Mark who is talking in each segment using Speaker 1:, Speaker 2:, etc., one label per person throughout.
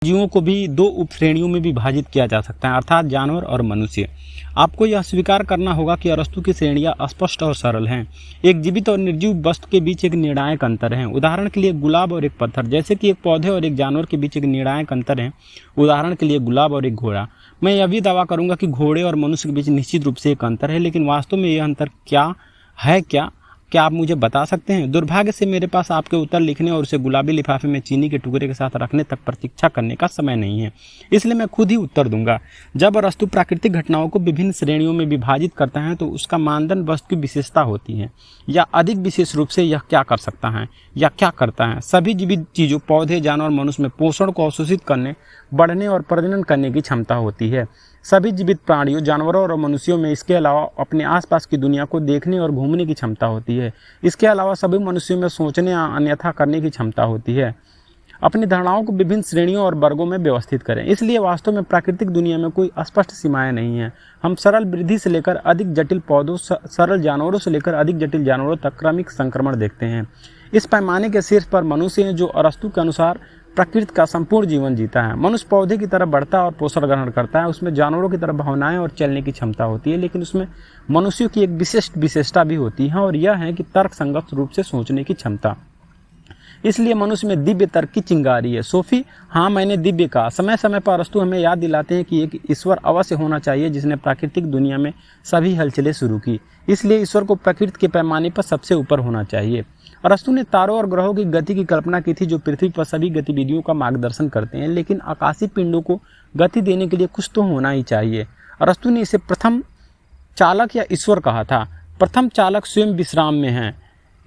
Speaker 1: जीवों को भी दो उप श्रेणियों में विभाजित किया जा सकता है, अर्थात जानवर और मनुष्य। आपको यह स्वीकार करना होगा कि अरस्तू की श्रेणियां स्पष्ट और सरल हैं। एक जीवित और निर्जीव वस्तु के बीच एक निर्णायक अंतर है, उदाहरण के लिए गुलाब और एक पत्थर, जैसे कि एक पौधे और एक जानवर के बीच एक निर्णायक अंतर है, उदाहरण के लिए गुलाब और एक घोड़ा। मैं यह भी दावा करूंगा कि घोड़े और मनुष्य के बीच निश्चित रूप से एक अंतर है, लेकिन वास्तव में यह अंतर क्या है? क्या आप मुझे बता सकते हैं? दुर्भाग्य से मेरे पास आपके उत्तर लिखने और उसे गुलाबी लिफाफे में चीनी के टुकड़े के साथ रखने तक प्रतीक्षा करने का समय नहीं है, इसलिए मैं खुद ही उत्तर दूंगा। जब अरस्तू प्राकृतिक घटनाओं को विभिन्न श्रेणियों में विभाजित करता है तो उसका मानदंड वस्तु की विशेषता होती है, या अधिक विशेष रूप से यह क्या कर सकता है या क्या करता है। सभी जीवित चीजों, पौधे, जानवर, मनुष्य में पोषण को अवशोषित करने, बढ़ने और प्रजनन करने की क्षमता होती है। सभी जीवित प्राणियों, जानवरों और मनुष्यों में इसके अलावा अपने आसपास की दुनिया को देखने और घूमने की क्षमता होती है। इसके अलावा सभी मनुष्यों में सोचने या अन्यथा करने की क्षमता होती है। अपनी धारणाओं को विभिन्न श्रेणियों और वर्गों में व्यवस्थित करें। इसलिए वास्तव में प्राकृतिक दुनिया में कोई स्पष्ट सीमाएं नहीं हैं। हम सरल वृद्धि से लेकर अधिक जटिल पौधों, सरल जानवरों से लेकर अधिक जटिल जानवरों तक क्रमिक संक्रमण देखते हैं। इस पैमाने के शीर्ष पर मनुष्य है, जो अरस्तू के अनुसार प्रकृति का संपूर्ण जीवन जीता है। मनुष्य पौधे की तरह बढ़ता और पोषण ग्रहण करता है, उसमें जानवरों की तरह भावनाएं और चलने की क्षमता होती है, लेकिन उसमें मनुष्यों की एक विशेषता भी होती है, और यह है कि तर्कसंगत रूप से सोचने की क्षमता। इसलिए मनुष्य में दिव्य तर्क की चिंगारी है। सोफी, हाँ, मैंने दिव्य कहा। समय समय पर अरस्तू हमें याद दिलाते हैं कि एक ईश्वर अवश्य होना चाहिए जिसने प्राकृतिक दुनिया में सभी हलचलें शुरू की। इसलिए ईश्वर को प्रकृति के पैमाने पर सबसे ऊपर होना चाहिए। अरस्तू ने तारों और ग्रहों की गति की कल्पना की थी, जो पृथ्वी पर सभी गतिविधियों का मार्गदर्शन करते हैं, लेकिन आकाशीय पिंडों को गति देने के लिए कुछ तो होना ही चाहिए। अरस्तू ने इसे प्रथम चालक या ईश्वर कहा था। प्रथम चालक स्वयं विश्राम में है,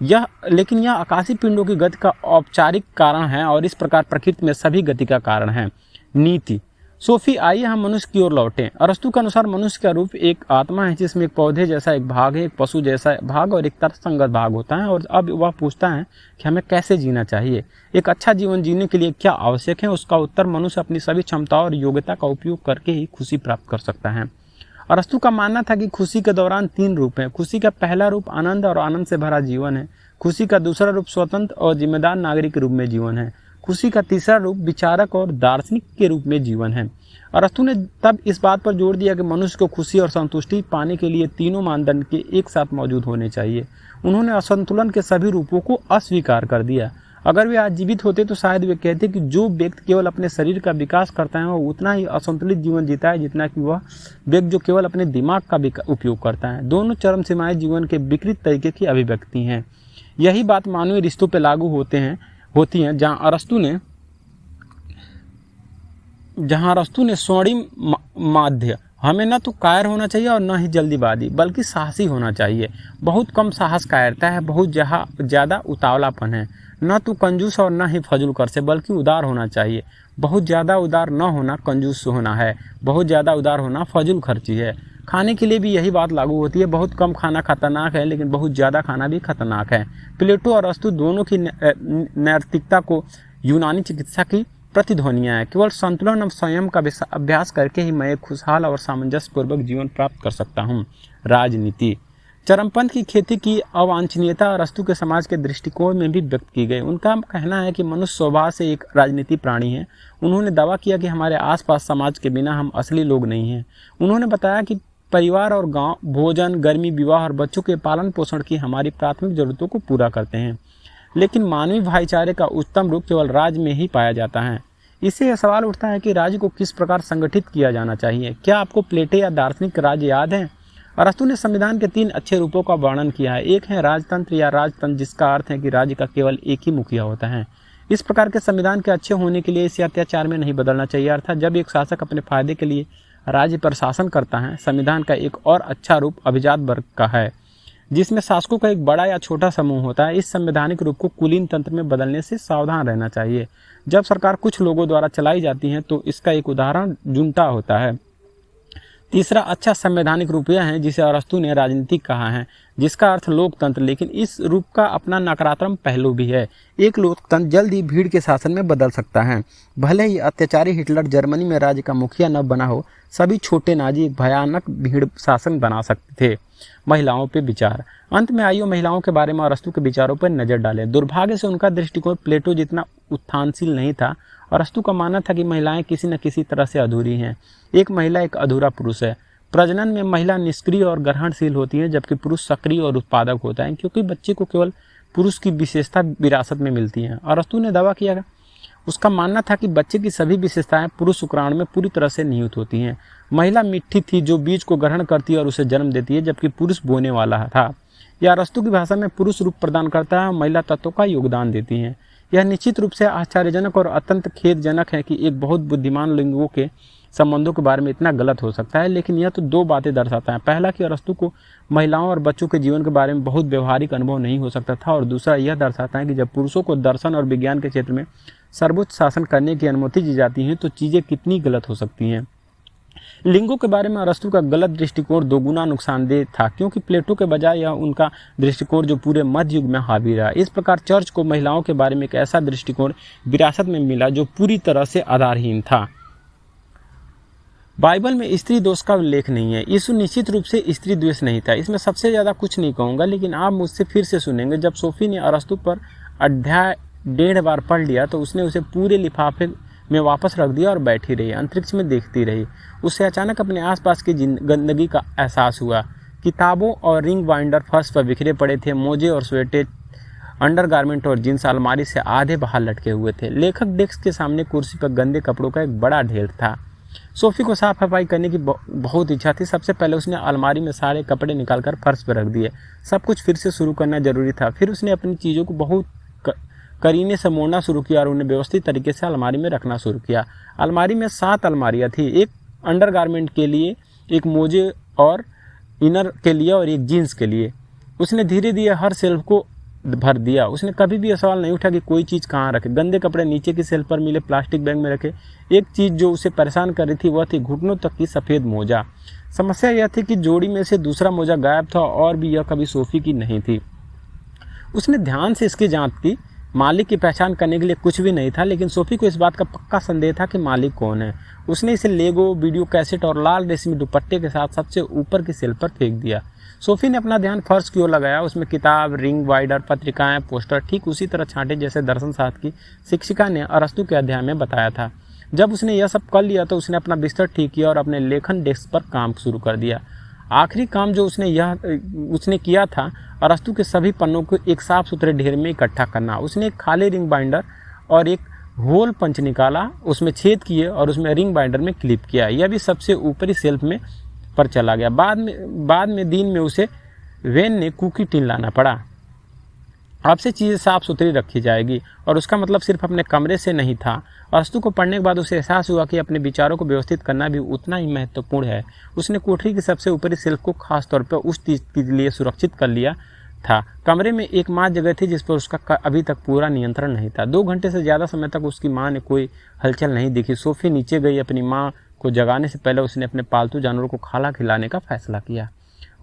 Speaker 1: लेकिन यह आकाशीय पिंडों की गति का औपचारिक कारण है, और इस प्रकार प्रकृति में सभी गति का कारण है। नीति। सोफी, आइए हम मनुष्य की ओर लौटें। अरस्तू के अनुसार मनुष्य का रूप एक आत्मा है, जिसमें एक पौधे जैसा एक भाग है, एक पशु जैसा भाग और एक तर्कसंगत भाग होता है। और अब वह पूछता है कि हमें कैसे जीना चाहिए, एक अच्छा जीवन जीने के लिए क्या आवश्यक है। उसका उत्तर मनुष्य अपनी सभी क्षमताओं और योग्यता का उपयोग करके ही खुशी प्राप्त कर सकता है। अरस्तू का मानना था कि खुशी के दौरान तीन रूप हैं। खुशी का पहला रूप आनंद और आनंद से भरा जीवन है। खुशी का दूसरा रूप स्वतंत्र और जिम्मेदार नागरिक के रूप में जीवन है। खुशी का तीसरा रूप विचारक और दार्शनिक के रूप में जीवन है। अरस्तू ने तब इस बात पर जोर दिया कि मनुष्य को खुशी और संतुष्टि पाने के लिए तीनों मानदंड के एक साथ मौजूद होने चाहिए। उन्होंने असंतुलन के सभी रूपों को अस्वीकार कर दिया। अगर वे आज जीवित होते तो शायद वे कहते कि जो व्यक्ति केवल अपने शरीर का विकास करता है वह उतना ही असंतुलित जीवन जीता है जितना कि वह व्यक्ति जो केवल अपने दिमाग का उपयोग करता है। दोनों चरम सीमाएं जीवन के विकृत तरीके की अभिव्यक्ति हैं। यही बात मानवीय रिश्तों पर लागू होती हैं, जहाँ अरस्तू ने स्वर्णिम माध्य, हमें न तो कायर होना चाहिए और न ही जल्दीबाजी, बल्कि साहसी होना चाहिए। बहुत कम साहस कायरता है, बहुत ज़्यादा उतावलापन है। न तो कंजूस और न ही फजूल खर्चे, बल्कि उदार होना चाहिए। बहुत ज़्यादा उदार न होना कंजूस होना है, बहुत ज़्यादा उदार होना फजूल खर्ची है। खाने के लिए भी यही बात लागू होती है। बहुत कम खाना खतरनाक है, लेकिन बहुत ज़्यादा खाना भी खतरनाक है। प्लेटो और अरस्तू दोनों की नैतिकता को यूनानी चिकित्सा की प्रतिध्वनियाँ हैं। केवल संतुलन और संयम का अभ्यास करके ही मैं एक खुशहाल और सामंजस्यपूर्वक जीवन प्राप्त कर सकता हूँ। राजनीति। चरमपंथ की खेती की अवांछनीयता अरस्तू के समाज के दृष्टिकोण में भी व्यक्त की गई। उनका कहना है कि मनुष्य स्वभाव से एक राजनीति प्राणी है। उन्होंने दावा किया कि हमारे आसपास समाज के बिना हम असली लोग नहीं हैं। उन्होंने बताया कि परिवार और गांव भोजन, गर्मी, विवाह और बच्चों के पालन पोषण की हमारी प्राथमिक जरूरतों को पूरा करते हैं, लेकिन मानवीय भाईचारे का उच्चतम रूप केवल राज्य में ही पाया जाता है। इससे यह सवाल उठता है कि राज्य को किस प्रकार संगठित किया जाना चाहिए। क्या आपको प्लेटो या दार्शनिक राज्य याद है? अरस्तू ने संविधान के 3 अच्छे रूपों का वर्णन किया है। एक है राजतंत्र या राजतंत्र, जिसका अर्थ है कि राज्य का केवल एक ही मुखिया होता है। इस प्रकार के संविधान के अच्छे होने के लिए इसे अत्याचार में नहीं बदलना चाहिए, अर्थात जब एक शासक अपने फायदे के लिए राज्य पर शासन करता है। संविधान का एक और अच्छा रूप अभिजात वर्ग का है, जिसमें शासकों का एक बड़ा या छोटा समूह होता है। इस संवैधानिक रूप को कुलीन तंत्र में बदलने से सावधान रहना चाहिए। जब सरकार कुछ लोगों द्वारा चलाई जाती है तो इसका एक उदाहरण जुंटा होता है। तीसरा अच्छा संवैधानिक रूप यह है जिसे अरस्तू ने राजनीतिक कहा है, जिसका अर्थ लोकतंत्र, लेकिन इस रूप का अपना नकारात्मक पहलू भी है। एक लोकतंत्र जल्द ही भीड़ के शासन में बदल सकता है। भले ही अत्याचारी हिटलर जर्मनी में राज्य का मुखिया न बना हो, सभी छोटे नाजी एक भयानक भीड़ शासन बना सकते थे। महिलाओं पर विचार। अंत में आइए महिलाओं के बारे में अरस्तु के विचारों पर नजर डालें। दुर्भाग्य से उनका दृष्टिकोण प्लेटो जितना उत्थानशील नहीं था। अरस्तु का मानना था कि महिलाएं किसी न किसी तरह से अधूरी हैं। एक महिला एक अधूरा पुरुष है। प्रजनन में महिला निष्क्रिय और ग्रहणशील होती है, जबकि पुरुष सक्रिय और उत्पादक होता है, क्योंकि बच्चे को केवल पुरुष की विशेषता विरासत में मिलती है। अरस्तु ने दावा किया, उसका मानना था कि बच्चे की सभी विशेषताएं पुरुष शुक्राणु में पूरी तरह से निहित होती हैं। महिला मिट्टी थी जो बीज को ग्रहण करती है और उसे जन्म देती है, जबकि पुरुष बोने वाला था। यह अरस्तु की भाषा में पुरुष रूप प्रदान करता है और महिला तत्वों का योगदान देती है। यह निश्चित रूप से आश्चर्यजनक और अत्यंत खेदजनक है कि एक बहुत बुद्धिमान लिंगों के संबंधों के बारे में इतना गलत हो सकता है, लेकिन यह तो दो बातें दर्शाता है। पहला कि अरस्तु को महिलाओं और बच्चों के जीवन के बारे में बहुत व्यवहारिक अनुभव नहीं हो सकता था, और दूसरा यह दर्शाता है कि जब पुरुषों को दर्शन और विज्ञान के क्षेत्र में सर्वोच्च शासन करने की अनुमति दी जाती है तो चीज़ें कितनी गलत हो सकती हैं। लिंगों के बारे में अरस्तु का गलत दृष्टिकोण दोगुना नुकसानदेह था, क्योंकि प्लेटो के बजाय यह उनका दृष्टिकोण जो पूरे मध्य युग में हावी रहा। इस प्रकार चर्च को महिलाओं के बारे में एक ऐसा दृष्टिकोण विरासत में मिला जो पूरी तरह से आधारहीन था। बाइबल में स्त्री दोष का उल्लेख नहीं है। यीशु निश्चित रूप से स्त्री द्वेष नहीं था। इसमें सबसे ज़्यादा कुछ नहीं कहूँगा, लेकिन आप मुझसे फिर से सुनेंगे। जब सोफी ने अरस्तु पर अध्याय 1.5 बार पढ़ लिया तो उसने उसे पूरे लिफाफे में वापस रख दिया और बैठी रही, अंतरिक्ष में देखती रही। उससे अचानक अपने आसपास की गंदगी का एहसास हुआ। किताबों और रिंग बाइंडर फर्श पर बिखरे पड़े थे। मोजे और स्वेटर, अंडरगारमेंट और जींस अलमारी से आधे बाहर लटके हुए थे। लेखक डेस्क के सामने कुर्सी पर गंदे कपड़ों का एक बड़ा ढेर था। सोफी को साफ सफाई करने की बहुत इच्छा थी। सबसे पहले उसने अलमारी में सारे कपड़े निकालकर फर्श पर रख दिए। सब कुछ फिर से शुरू करना जरूरी था। फिर उसने अपनी चीज़ों को बहुत करीने से मोड़ना शुरू किया और उन्हें व्यवस्थित तरीके से अलमारी में रखना शुरू किया। अलमारी में 7 अलमारियाँ थी, एक अंडरगारमेंट के लिए, एक मोजे और इनर के लिए और एक जीन्स के लिए। उसने धीरे धीरे हर शेल्फ को भर दिया। उसने कभी भी यह सवाल नहीं उठा कि कोई चीज़ कहाँ रखे। गंदे कपड़े नीचे की शेल्फ पर मिले प्लास्टिक बैग में रखे। एक चीज़ जो उसे परेशान कर रही थी वह थी घुटनों तक की सफ़ेद मोजा। समस्या यह थी कि जोड़ी में से दूसरा मोजा गायब था और भी यह कभी सोफी की नहीं थी। उसने ध्यान से इसकी जांच की। मालिक की पहचान करने के लिए कुछ भी नहीं था, लेकिन सोफी को इस बात का पक्का संदेह था कि मालिक कौन है। उसने इसे लेगो, वीडियो कैसेट और लाल रेशमी दुपट्टे के साथ सबसे ऊपर की शेल्फ पर फेंक दिया। सोफी ने अपना ध्यान फर्श की ओर लगाया। उसमें किताब, रिंग बाइंडर, पत्रिकाएं, पोस्टर ठीक उसी तरह छांटे जैसे दर्शन शास्त्र की शिक्षिका ने अरस्तु के अध्याय में बताया था। जब उसने यह सब कर लिया तो उसने अपना बिस्तर ठीक किया और अपने लेखन डेस्क पर काम शुरू कर दिया। आखिरी काम जो उसने किया था अरस्तु के सभी पन्नों को एक साफ सुथरे ढेर में इकट्ठा करना। उसने एक खाली रिंग बाइंडर और एक होल पंच निकाला, उसमें छेद किए और उसमें रिंग बाइंडर में क्लिप किया। यह भी सबसे ऊपरी शेल्फ में पर चला गया। बाद में दिन में उसे वेन ने कुकी टिन लाना पड़ा। अब से चीज़ें साफ सुथरी रखी जाएगी, और उसका मतलब सिर्फ अपने कमरे से नहीं था। अरस्तु को पढ़ने के बाद उसे एहसास हुआ कि अपने विचारों को व्यवस्थित करना भी उतना ही महत्वपूर्ण है। उसने कोठरी की सबसे ऊपरी शेल्फ को खास तौर पर उस चीज़ के लिए सुरक्षित कर लिया था। कमरे में एकमात्र जगह थी जिस पर उसका अभी तक पूरा नियंत्रण नहीं था। 2 घंटे से ज़्यादा समय तक उसकी माँ ने कोई हलचल नहीं दिखी। सोफी नीचे गई। अपनी माँ को जगाने से पहले उसने अपने पालतू जानवरों को खाना खिलाने का फैसला किया।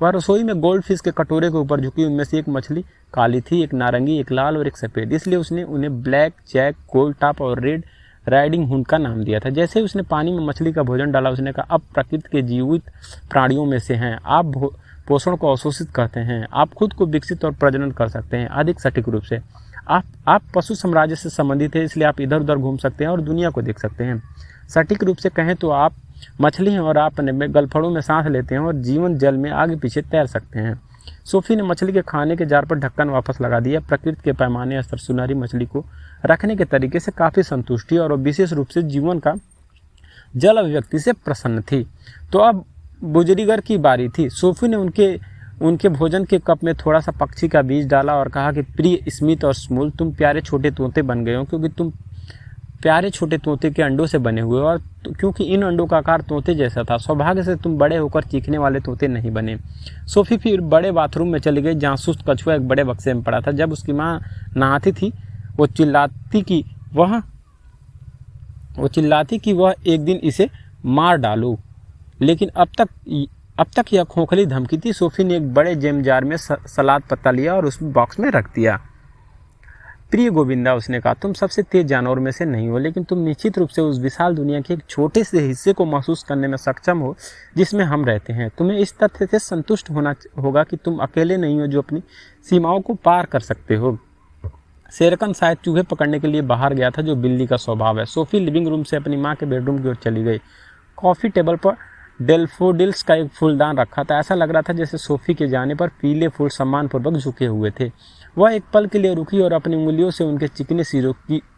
Speaker 1: वह रसोई में गोल्ड फिश के कटोरे के ऊपर झुकी। उनमें से एक मछली काली थी, एक नारंगी, एक लाल और एक सफ़ेद। इसलिए उसने उन्हें ब्लैक जैक, गोल्ड टॉप और रेड राइडिंग हुड का नाम दिया था। जैसे ही उसने पानी में मछली का भोजन डाला, उसने कहा, अब प्रकृति के जीवित प्राणियों में से हैं आप, पोषण को अवशोषित करते हैं, आप खुद को विकसित और प्रजनन कर सकते हैं अधिक सटीक रूप से। आप पशु साम्राज्य से संबंधित है, इसलिए आप इधर उधर घूम सकते हैं और दुनिया को देख सकते हैं। सटीक रूप से कहें तो आप मछली हैं और आप अपने गलफड़ों में सांस लेते हैं और जीवन जल में आगे पीछे तैर सकते हैं। सोफी ने मछली के खाने के जार पर ढक्कन वापस लगा दिया। प्रकृति के पैमाने स्तर सुनहरी मछली को रखने के तरीके से काफ़ी संतुष्टि और विशेष रूप से जीवन का जल अभिव्यक्ति से प्रसन्न थी। तो अब बुजुर्गर की बारी थी। सोफी ने उनके भोजन के कप में थोड़ा सा पक्षी का बीज डाला और कहा कि प्रिय स्मिथ और स्मूल, तुम प्यारे छोटे तोते बन गए हो, क्योंकि तुम प्यारे छोटे तोते के अंडों से बने हुए, और क्योंकि इन अंडों का आकार तोते जैसा था। सौभाग्य से तुम बड़े होकर चीखने वाले तोते नहीं बने। सोफी फिर बड़े बाथरूम में चली गई, जहाँ सुस्त कछुआ एक बड़े बक्से में पड़ा था। जब उसकी माँ नहाती थी वो चिल्लाती कि वह एक दिन इसे मार डालू, लेकिन अब तक यह खोखली धमकी थी। सोफी ने एक बड़े जेम जार में सलाद पत्ता लिया और उस बॉक्स में रख दिया। प्रिय गोविंदा, उसने कहा, तुम सबसे तेज जानवर में से नहीं हो, लेकिन तुम निश्चित रूप से उस विशाल दुनिया के एक छोटे से हिस्से को महसूस करने में सक्षम हो जिसमें हम रहते हैं। तुम्हें इस तथ्य से संतुष्ट होना होगा कि तुम अकेले नहीं हो जो अपनी सीमाओं को पार कर सकते हो। शेरकन शायद चूहे पकड़ने के लिए बाहर गया था, जो बिल्ली का स्वभाव है। सोफी लिविंग रूम से अपनी माँ के बेडरूम की ओर चली गई। कॉफ़ी टेबल पर डेल्फोडिल्स का एक फूलदान रखा था। ऐसा लग रहा था जैसे सोफी के जाने पर पीले फूल सम्मानपूर्वक झुके हुए थे। वह एक पल के लिए रुकी और अपनी उंगलियों से उनके चिकने सिरों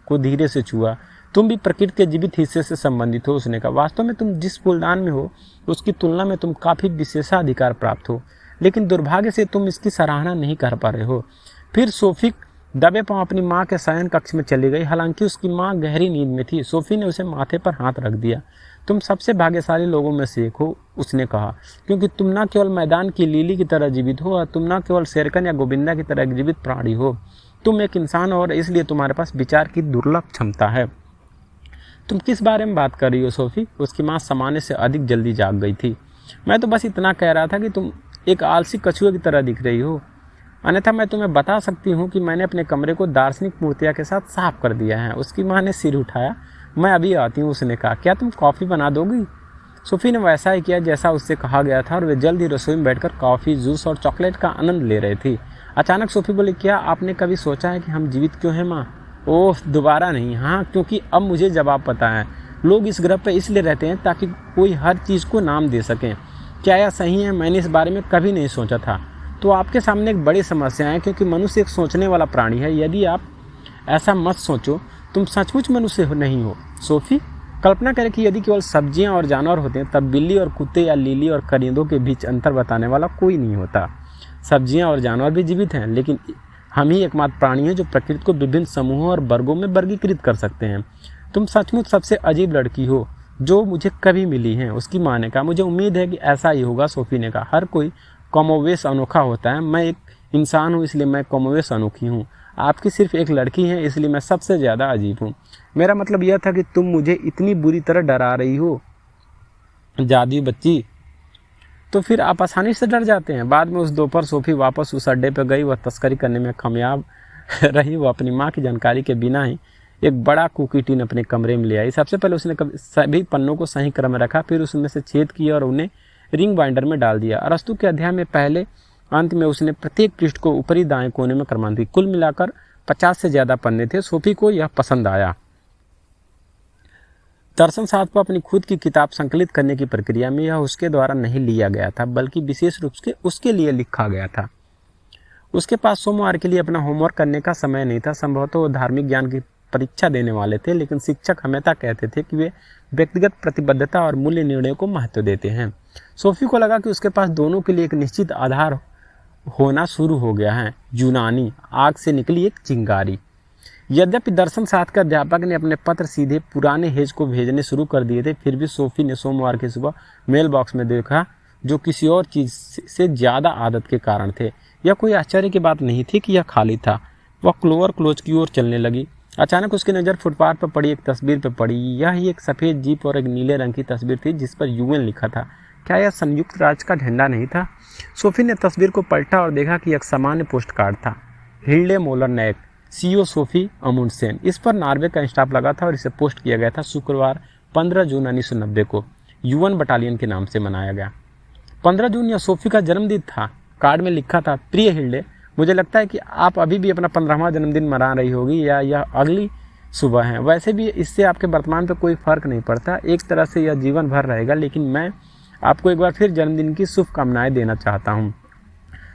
Speaker 1: को धीरे से छुआ। तुम भी प्रकृति के जीवित हिस्से से संबंधित हो, उसने कहा। वास्तव में तुम जिस फूलदान में हो उसकी तुलना में तुम काफ़ी विशेषाधिकार प्राप्त हो, लेकिन दुर्भाग्य से तुम इसकी सराहना नहीं कर पा रहे हो। फिर सोफी दबे पांव अपनी माँ के शयन कक्ष में चली गई। हालांकि उसकी माँ गहरी नींद में थी। सोफी ने उसे माथे पर हाथ रख दिया। तुम सबसे भाग्यशाली लोगों में से एक हो, उसने कहा, क्योंकि तुम न केवल मैदान की लिली की तरह जीवित हो और तुम न केवल शेरकन या गोविंदा की तरह एक जीवित प्राणी हो, तुम एक इंसान हो और इसलिए तुम्हारे पास विचार की दुर्लभ क्षमता है। तुम किस बारे में बात कर रही हो सोफी? उसकी माँ सामान्य से अधिक जल्दी जाग गई थी। मैं तो बस इतना कह रहा था कि तुम एक आलसी कछुए की तरह दिख रही हो। अन्यथा मैं तुम्हें बता सकती हूँ कि मैंने अपने कमरे को दार्शनिक मूर्तियाँ के साथ साफ कर दिया है। उसकी माँ ने सिर उठाया। मैं अभी आती हूँ, उसने कहा। क्या तुम कॉफ़ी बना दोगी? सोफी ने वैसा ही किया जैसा उससे कहा गया था और वे जल्द ही रसोई में बैठकर कॉफ़ी, जूस और चॉकलेट का आनंद ले रहे थे। अचानक सोफी बोली, क्या आपने कभी सोचा है कि हम जीवित क्यों हैं माँ? ओह, दोबारा नहीं। हाँ, क्योंकि अब मुझे जवाब पता है। लोग इस ग्रह पर इसलिए रहते हैं ताकि कोई हर चीज़ को नाम दे सकें। क्या यह सही है? मैंने इस बारे में कभी नहीं सोचा था। तो आपके सामने एक बड़ी समस्या है, क्योंकि मनुष्य एक सोचने वाला प्राणी है। यदि आप ऐसा मत सोचो, तुम सचमुच मनुष्य नहीं हो। सोफी, कल्पना करें कि यदि केवल सब्जियां और जानवर होते हैं, तब बिल्ली और कुत्ते या लिली और करिंदों के बीच अंतर बताने वाला कोई नहीं होता। सब्जियां और जानवर भी जीवित हैं, लेकिन हम ही एकमात्र प्राणी हैं जो प्रकृति को विभिन्न समूहों और वर्गों में वर्गीकृत कर सकते हैं। तुम सचमुच सबसे अजीब लड़की हो जो मुझे कभी मिली है, उसकी माँ ने कहा। मुझे उम्मीद है कि ऐसा ही होगा, सोफी ने कहा। हर कोई कमोवेश अनोखा होता है। मैं एक इंसान हूँ, इसलिए मैं कमोवेश अनोखी हूँ। आपकी सिर्फ एक लड़की है, इसलिए मैं सबसे ज़्यादा अजीब हूँ। मेरा मतलब यह था कि तुम मुझे इतनी बुरी तरह डरा रही हो जादुई बच्ची, तो फिर आप आसानी से डर जाते हैं। बाद में उस दोपहर सोफी वापस उस अड्डे पर गई। वह तस्करी करने में कामयाब रही। वो अपनी माँ की जानकारी के बिना ही एक बड़ा कुकी टीन अपने कमरे में ले आई। सबसे पहले उसने सभी पन्नों को सही क्रम में रखा, फिर उसमें से छेद किया और उन्हें रिंग बाइंडर में डाल दिया। अरस्तु के अध्याय में पहले अंत में उसने प्रत्येक पृष्ठ को ऊपरी दाएं कोने में क्रमांकित। कुल मिलाकर 50 से ज्यादा पन्ने थे। सोफी को यह पसंद आया। दर्शन साहब को अपनी खुद की किताब संकलित करने की प्रक्रिया में यह उसके द्वारा नहीं लिया गया था, बल्कि विशेष रूप से उसके लिए लिखा गया था। उसके पास सोमवार के लिए अपना होमवर्क करने का समय नहीं था। संभवतः वो धार्मिक ज्ञान की परीक्षा देने वाले थे, लेकिन शिक्षक हमेशा कहते थे कि वे व्यक्तिगत प्रतिबद्धता और मूल्य निर्णय को महत्व देते हैं। सोफी को लगा कि उसके पास दोनों के लिए एक निश्चित आधार होना शुरू हो गया है। यूनानी आग से निकली एक चिंगारी। यद्यपि दर्शन शास्त्र के अध्यापक ने अपने पत्र सीधे पुराने हेज को भेजने शुरू कर दिए थे, फिर भी सोफी ने सोमवार की सुबह मेल बॉक्स में देखा, जो किसी और चीज से ज्यादा आदत के कारण थे। यह कोई आश्चर्य की बात नहीं थी कि यह खाली था। वह क्लोवर क्लोज की ओर चलने लगी। अचानक उसकी नज़र फुटपाथ पर पड़ी एक तस्वीर पर पड़ी। यह एक सफ़ेद जीप और एक नीले रंग की तस्वीर थी जिस पर यूएन लिखा था। क्या यह संयुक्त राज्य का झंडा नहीं था? सोफी ने तस्वीर को पलटा और देखा कि एक सामान्य पोस्ट कार्ड था। Hilde Moller Nack, CEO Sophie Amundsen. इस पर नॉर्वे का स्टाम्प लगा था और इसे पोस्ट किया गया था शुक्रवार 15 जून 1990 को। यूएन बटालियन के नाम से मनाया गया। 15 जून यह सोफी का जन्मदिन था। कार्ड में लिखा था, प्रिय हिल्डे, मुझे लगता है कि आप अभी भी अपना 15वां जन्मदिन मना रही होगी या यह अगली सुबह है। वैसे भी इससे आपके वर्तमान पर कोई फर्क नहीं पड़ता। एक तरह से यह जीवन भर रहेगा, लेकिन मैं आपको एक बार फिर जन्मदिन की शुभकामनाएं देना चाहता हूँ।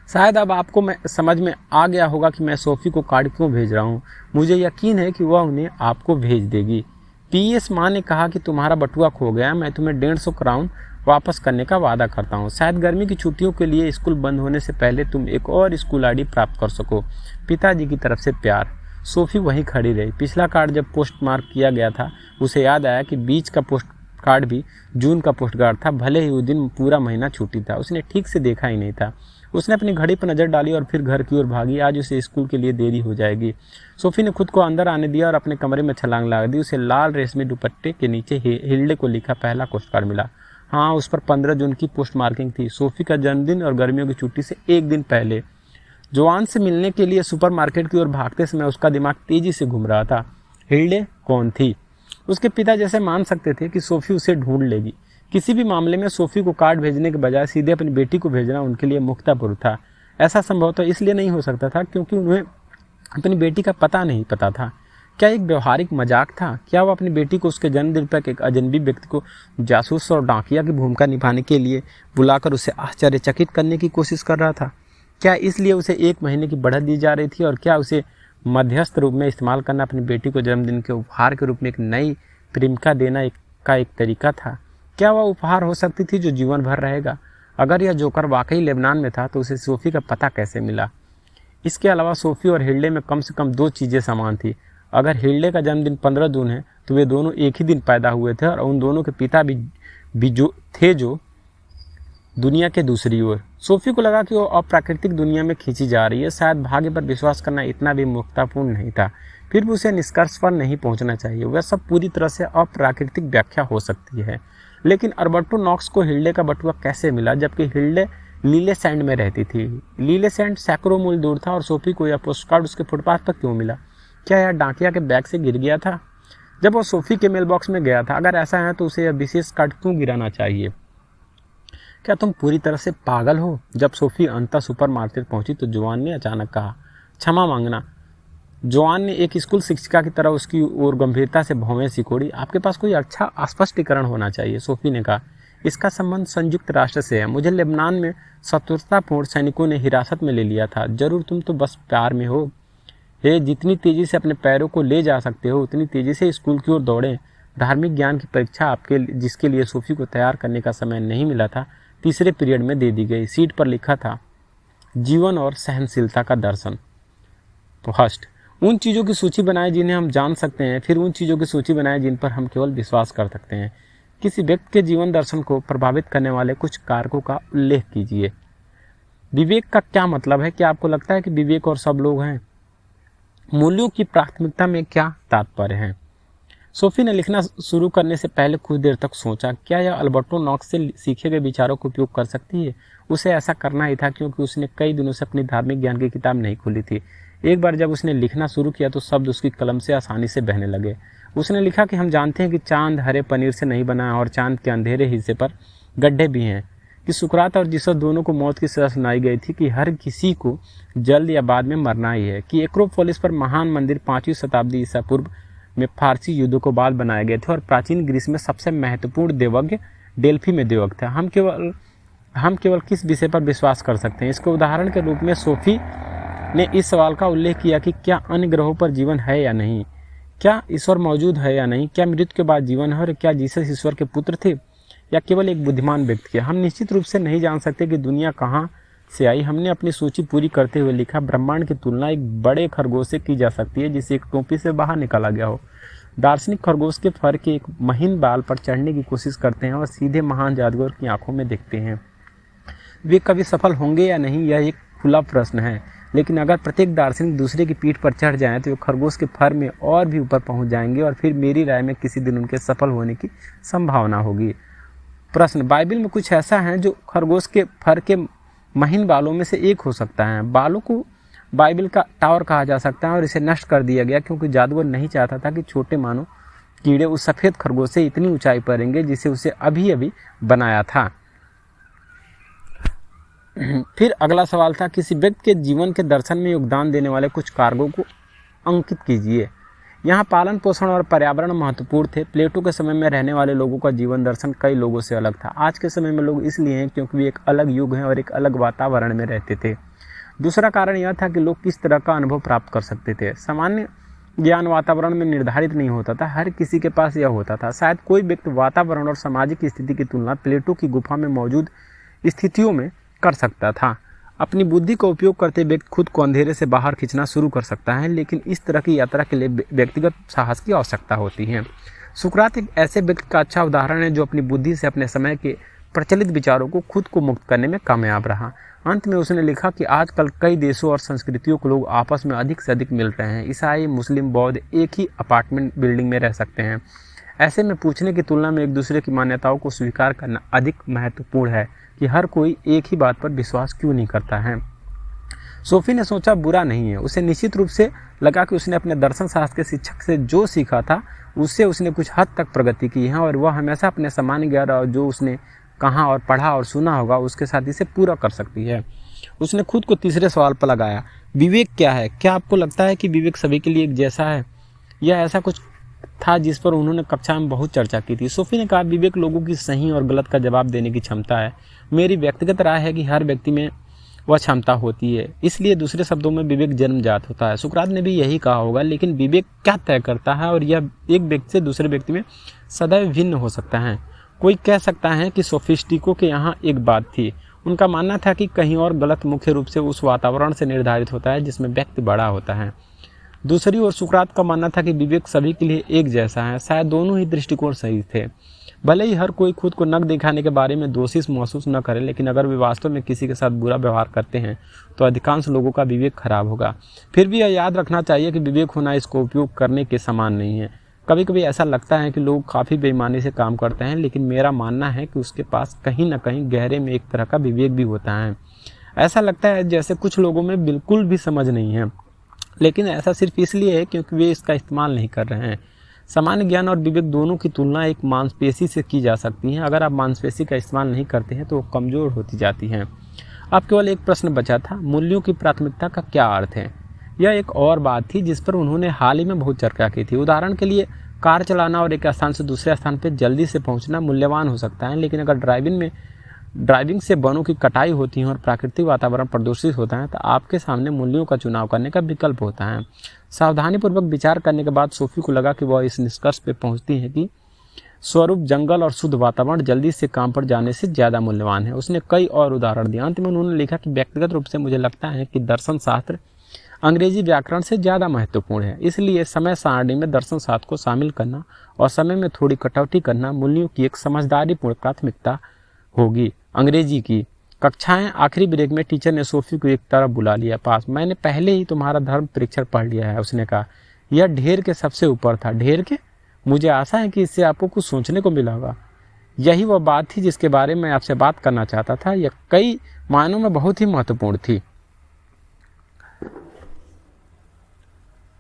Speaker 1: शायद अब आपको समझ में आ गया होगा कि मैं सोफी को कार्ड क्यों भेज रहा हूँ। मुझे यकीन है कि वह उन्हें आपको भेज देगी। पीएस माँ ने कहा कि तुम्हारा बटुआ खो गया। मैं तुम्हें 150 क्राउन वापस करने का वादा करता हूँ। शायद गर्मी की छुट्टियों के लिए स्कूल बंद होने से पहले तुम एक और स्कूल आईडी प्राप्त कर सको। पिताजी की तरफ से प्यार। सोफी वहीं खड़ी रही। पिछला कार्ड जब पोस्ट मार्क किया गया था, उसे याद आया कि बीच का पोस्ट कार्ड भी जून का पोस्ट कार्ड था। भले ही उस दिन पूरा महीना छुट्टी था, उसने ठीक से देखा ही नहीं था। उसने अपनी घड़ी पर नज़र डाली और फिर घर की ओर भागी। आज उसे स्कूल के लिए देरी हो जाएगी। सोफी ने खुद को अंदर आने दिया और अपने कमरे में छलांग लगा दी। उसे लाल रेशमी दुपट्टे के नीचे हिल्डे को लिखा पहला पोस्ट कार्ड मिला। हाँ, उस पर 15 जून की पोस्ट मार्किंग थी। सोफी का जन्मदिन और गर्मियों की छुट्टी से एक दिन पहले। जोआन से मिलने के लिए सुपरमार्केट की ओर भागते समय उसका दिमाग तेजी से घूम रहा था। हिल्डे कौन थी? उसके पिता जैसे मान सकते थे कि सोफी उसे ढूंढ लेगी। किसी भी मामले में सोफी को कार्ड भेजने के बजाय सीधे अपनी बेटी को भेजना उनके लिए मुक्तापुर था। ऐसा संभवतः इसलिए नहीं हो सकता था क्योंकि उन्हें अपनी बेटी का पता नहीं पता था। क्या एक व्यवहारिक मजाक था? क्या वो अपनी बेटी को उसके जन्मदिन पर एक अजनबी व्यक्ति को जासूस और डाकिया की भूमिका निभाने के लिए बुलाकर उसे आश्चर्यचकित करने की कोशिश कर रहा था? क्या इसलिए उसे 1 महीने की बढ़त दी जा रही थी? और क्या उसे मध्यस्थ रूप में इस्तेमाल करना अपनी बेटी को जन्मदिन के उपहार के रूप में एक नई प्रेमिका देना का एक तरीका था? क्या वह उपहार हो सकती थी जो जीवन भर रहेगा? अगर यह जोकर वाकई लेबनान में था तो उसे सोफी का पता कैसे मिला? इसके अलावा सोफी और हिल्डे में कम से कम 2 चीज़ें समान थी। अगर हिल्डे का जन्मदिन 15 जून है तो वे दोनों एक ही दिन पैदा हुए थे और उन दोनों के पिता भी जो दुनिया के दूसरी ओर। सोफी को लगा कि वो अप्राकृतिक दुनिया में खींची जा रही है। शायद भाग्य पर विश्वास करना इतना भी मुक्तापूर्ण नहीं था। फिर भी उसे निष्कर्ष पर नहीं पहुंचना चाहिए। वह सब पूरी तरह से अप्राकृतिक व्याख्या हो सकती है। लेकिन अल्बर्टो नॉक्स को हिल्डे का बटुआ कैसे मिला जबकि हिल्डे लीले सैंड में रहती थी? लीले सैंड सैकड़ों मील दूर था और सोफी को यह पोस्टकार्ड उसके फुटपाथ पर क्यों मिला? क्या यह डाकिया के बैग से गिर गया था जब वो सोफी के मेल बॉक्स में गया था? अगर ऐसा है तो उसे यह विशेष कार्ड क्यों गिराना चाहिए? क्या तुम पूरी तरह से पागल हो? जब सोफी अंततः सुपरमार्केट पहुंची तो जोआन ने अचानक कहा, क्षमा मांगना। जोआन ने एक स्कूल शिक्षिका की तरह उसकी ओर गंभीरता से भौवें सिकोड़ी। आपके पास कोई अच्छा स्पष्टीकरण होना चाहिए, सोफी ने कहा। इसका संबंध संयुक्त राष्ट्र से है। मुझे लेबनान में शत्रुतापूर्ण सैनिकों ने हिरासत में ले लिया था। जरूर तुम तो बस प्यार में हो। जितनी तेजी से अपने पैरों को ले जा सकते हो उतनी तेजी से स्कूल की ओर दौड़ें। धार्मिक ज्ञान की परीक्षा जिसके लिए सोफी को तैयार करने का समय नहीं मिला था, तीसरे पीरियड में दे दी गई। सीट पर लिखा था, जीवन और सहनशीलता का दर्शन। फर्स्ट, उन चीज़ों की सूची बनाएं जिन्हें हम जान सकते हैं। फिर उन चीज़ों की सूची बनाएं जिन पर हम केवल विश्वास कर सकते हैं। किसी व्यक्ति के जीवन दर्शन को प्रभावित करने वाले कुछ कारकों का उल्लेख कीजिए। विवेक का क्या मतलब है? क्या आपको लगता है कि विवेक और सब लोग हैं? मूल्यों की प्राथमिकता में क्या तात्पर्य है? सोफी ने लिखना शुरू करने से पहले कुछ देर तक सोचा, क्या यह अल्बर्टो नॉक्स से सीखे गए विचारों का उपयोग कर सकती है? उसे ऐसा करना ही था क्योंकि उसने कई दिनों से अपनी धार्मिक ज्ञान की किताब नहीं खोली थी। एक बार जब उसने लिखना शुरू किया तो शब्द उसकी कलम से आसानी से बहने लगे। उसने लिखा कि हम जानते हैं कि चांद हरे पनीर से नहीं बना है और चांद के अंधेरे हिस्से पर गड्ढे भी हैं, कि सुकरात और जीसस दोनों को मौत की सजा सुनाई गई थी, कि हर किसी को जल्द या बाद में मरना ही है, कि एक्रोपोलिस पर महान मंदिर 5वीं शताब्दी ईसा पूर्व में फारसी युद्धों को बाद बनाए गए थे और प्राचीन ग्रीस में सबसे महत्वपूर्ण देवज्ञ डेल्फी में देवज्ञ था। हम केवल किस विषय पर विश्वास कर सकते हैं? इसके उदाहरण के रूप में सोफी ने इस सवाल का उल्लेख किया कि क्या अन्य ग्रहों पर जीवन है या नहीं, क्या ईश्वर मौजूद है या नहीं, क्या मृत्यु के बाद जीवन है और क्या जीसस ईश्वर के पुत्र थे या केवल एक बुद्धिमान व्यक्ति थे? हम निश्चित रूप से नहीं जान सकते कि दुनिया कहाँ से आई। हमने अपनी सूची पूरी करते हुए लिखा, ब्रह्मांड की तुलना एक बड़े खरगोश से की जा सकती है जिसे एक टोपी से बाहर निकाला गया हो। दार्शनिक खरगोश के फर के एक महीन बाल पर चढ़ने की कोशिश करते हैं और सीधे महान जादूगर की आंखों में देखते हैं। वे कभी सफल होंगे या नहीं, यह एक खुला प्रश्न है। लेकिन अगर प्रत्येक दार्शनिक दूसरे की पीठ पर चढ़ जाएं तो वे खरगोश के फर में और भी ऊपर पहुंच जाएंगे और फिर मेरी राय में किसी दिन उनके सफल होने की संभावना होगी। प्रश्न, बाइबल में कुछ ऐसा है जो खरगोश के फर के महीन बालों में से एक हो सकता है? बालों को बाइबल का टावर कहा जा सकता है और इसे नष्ट कर दिया गया क्योंकि जादूगर नहीं चाहता था कि छोटे मानव कीड़े उस सफ़ेद खरगोश से इतनी ऊंचाई पर रहेंगे जिसे उसे अभी अभी बनाया था। फिर अगला सवाल था, किसी व्यक्ति के जीवन के दर्शन में योगदान देने वाले कुछ कारकों को अंकित कीजिए। यहाँ पालन पोषण और पर्यावरण महत्वपूर्ण थे। प्लेटो के समय में रहने वाले लोगों का जीवन दर्शन कई लोगों से अलग था। आज के समय में लोग इसलिए हैं क्योंकि वे एक अलग युग हैं और एक अलग वातावरण में रहते थे। दूसरा कारण यह था कि लोग किस तरह का अनुभव प्राप्त कर सकते थे। सामान्य ज्ञान वातावरण में निर्धारित नहीं होता था, हर किसी के पास यह होता था। शायद कोई व्यक्ति वातावरण और सामाजिक स्थिति की तुलना प्लेटो की गुफा में मौजूद स्थितियों में कर सकता था। अपनी बुद्धि का उपयोग करते व्यक्ति खुद को अंधेरे से बाहर खींचना शुरू कर सकता है, लेकिन इस तरह की यात्रा के लिए व्यक्तिगत साहस की आवश्यकता होती है। सुकरात एक ऐसे व्यक्ति का अच्छा उदाहरण है जो अपनी बुद्धि से अपने समय के प्रचलित विचारों को खुद को मुक्त करने में कामयाब रहा। अंत में उसने लिखा कि आजकल कई देशों और संस्कृतियों के लोग आपस में अधिक से अधिक मिल रहे हैं। ईसाई, मुस्लिम, बौद्ध एक ही अपार्टमेंट बिल्डिंग में रह सकते हैं। ऐसे में पूछने की तुलना में एक दूसरे की मान्यताओं को स्वीकार करना अधिक महत्वपूर्ण है कि हर कोई एक ही बात पर विश्वास क्यों नहीं करता है। सोफी ने सोचा बुरा नहीं है। उसे निश्चित रूप से लगा कि उसने अपने दर्शन शास्त्र के शिक्षक से जो सीखा था उससे उसने कुछ हद तक प्रगति की है और वह हमेशा अपने सामान्य ज्ञान और जो उसने कहा और पढ़ा और सुना होगा उसके साथ इसे पूरा कर सकती है। उसने खुद को तीसरे सवाल पर लगाया, विवेक क्या है? क्या आपको लगता है कि विवेक सभी के लिए एक जैसा है? यह ऐसा कुछ था जिस पर उन्होंने कक्षा में बहुत चर्चा की थी। सोफी ने कहा, विवेक लोगों की सही और गलत का जवाब देने की क्षमता है। मेरी व्यक्तिगत राय है कि हर व्यक्ति में वह क्षमता होती है, इसलिए दूसरे शब्दों में विवेक जन्मजात होता है। सुकरात ने भी यही कहा होगा, लेकिन विवेक क्या तय करता है और यह एक व्यक्ति से दूसरे व्यक्ति में सदैव भिन्न हो सकता है। कोई कह सकता है कि सोफिस्टिकों के यहाँ एक बात थी। उनका मानना था कि कहीं और गलत मुख्य रूप से उस वातावरण से निर्धारित होता है जिसमें व्यक्ति बड़ा होता है। दूसरी ओर सुकरात का मानना था कि विवेक सभी के लिए एक जैसा है। शायद दोनों ही दृष्टिकोण सही थे। भले ही हर कोई खुद को नक दिखाने के बारे में दोषी महसूस न करे, लेकिन अगर वे वास्तव में किसी के साथ बुरा व्यवहार करते हैं तो अधिकांश लोगों का विवेक खराब होगा। फिर भी यह याद रखना चाहिए कि विवेक होना इसको उपयोग करने के समान नहीं है। कभी कभी ऐसा लगता है कि लोग काफ़ी बेईमानी से काम करते हैं, लेकिन मेरा मानना है कि उसके पास कहीं ना कहीं गहरे में एक तरह का विवेक भी होता है। ऐसा लगता है जैसे कुछ लोगों में बिल्कुल भी समझ नहीं है, लेकिन ऐसा सिर्फ इसलिए है क्योंकि वे इसका इस्तेमाल नहीं कर रहे हैं। सामान्य ज्ञान और विवेक दोनों की तुलना एक मांसपेशी से की जा सकती है। अगर आप मांसपेशी का इस्तेमाल नहीं करते हैं तो वो कमज़ोर होती जाती हैं। अब केवल एक प्रश्न बचा था, मूल्यों की प्राथमिकता का क्या अर्थ है? यह एक और बात थी जिस पर उन्होंने हाल ही में बहुत चर्चा की थी। उदाहरण के लिए कार चलाना और एक स्थान से दूसरे स्थान पर जल्दी से पहुंचना मूल्यवान हो सकता है, लेकिन अगर ड्राइविंग से वनों की कटाई होती है और प्राकृतिक वातावरण प्रदूषित होता है तो आपके सामने मूल्यों का चुनाव करने का विकल्प होता है। सावधानीपूर्वक विचार करने के बाद सोफी को लगा कि वह इस निष्कर्ष पर पहुंचती है कि स्वरूप जंगल और शुद्ध वातावरण जल्दी से काम पर जाने से ज़्यादा मूल्यवान है। उसने कई और उदाहरण दिए। अंत में उन्होंने लिखा कि व्यक्तिगत रूप से मुझे लगता है कि दर्शन शास्त्र अंग्रेजी व्याकरण से ज़्यादा महत्वपूर्ण है, इसलिए समय सारणी में दर्शन शास्त्र को शामिल करना और समय में थोड़ी कटौती करना मूल्यों की एक समझदारीपूर्ण प्राथमिकता होगी। अंग्रेजी की कक्षाएं आखिरी ब्रेक में टीचर ने सोफी को एक तरफ बुला लिया पास। मैंने पहले ही तुम्हारा धर्म परीक्षण पढ़ लिया है, उसने कहा। यह ढेर के सबसे ऊपर था। ढेर के? मुझे आशा है कि इससे आपको कुछ सोचने को मिला होगा। यही वह बात थी जिसके बारे में आपसे बात करना चाहता था। यह कई मायनों में बहुत ही महत्वपूर्ण थी।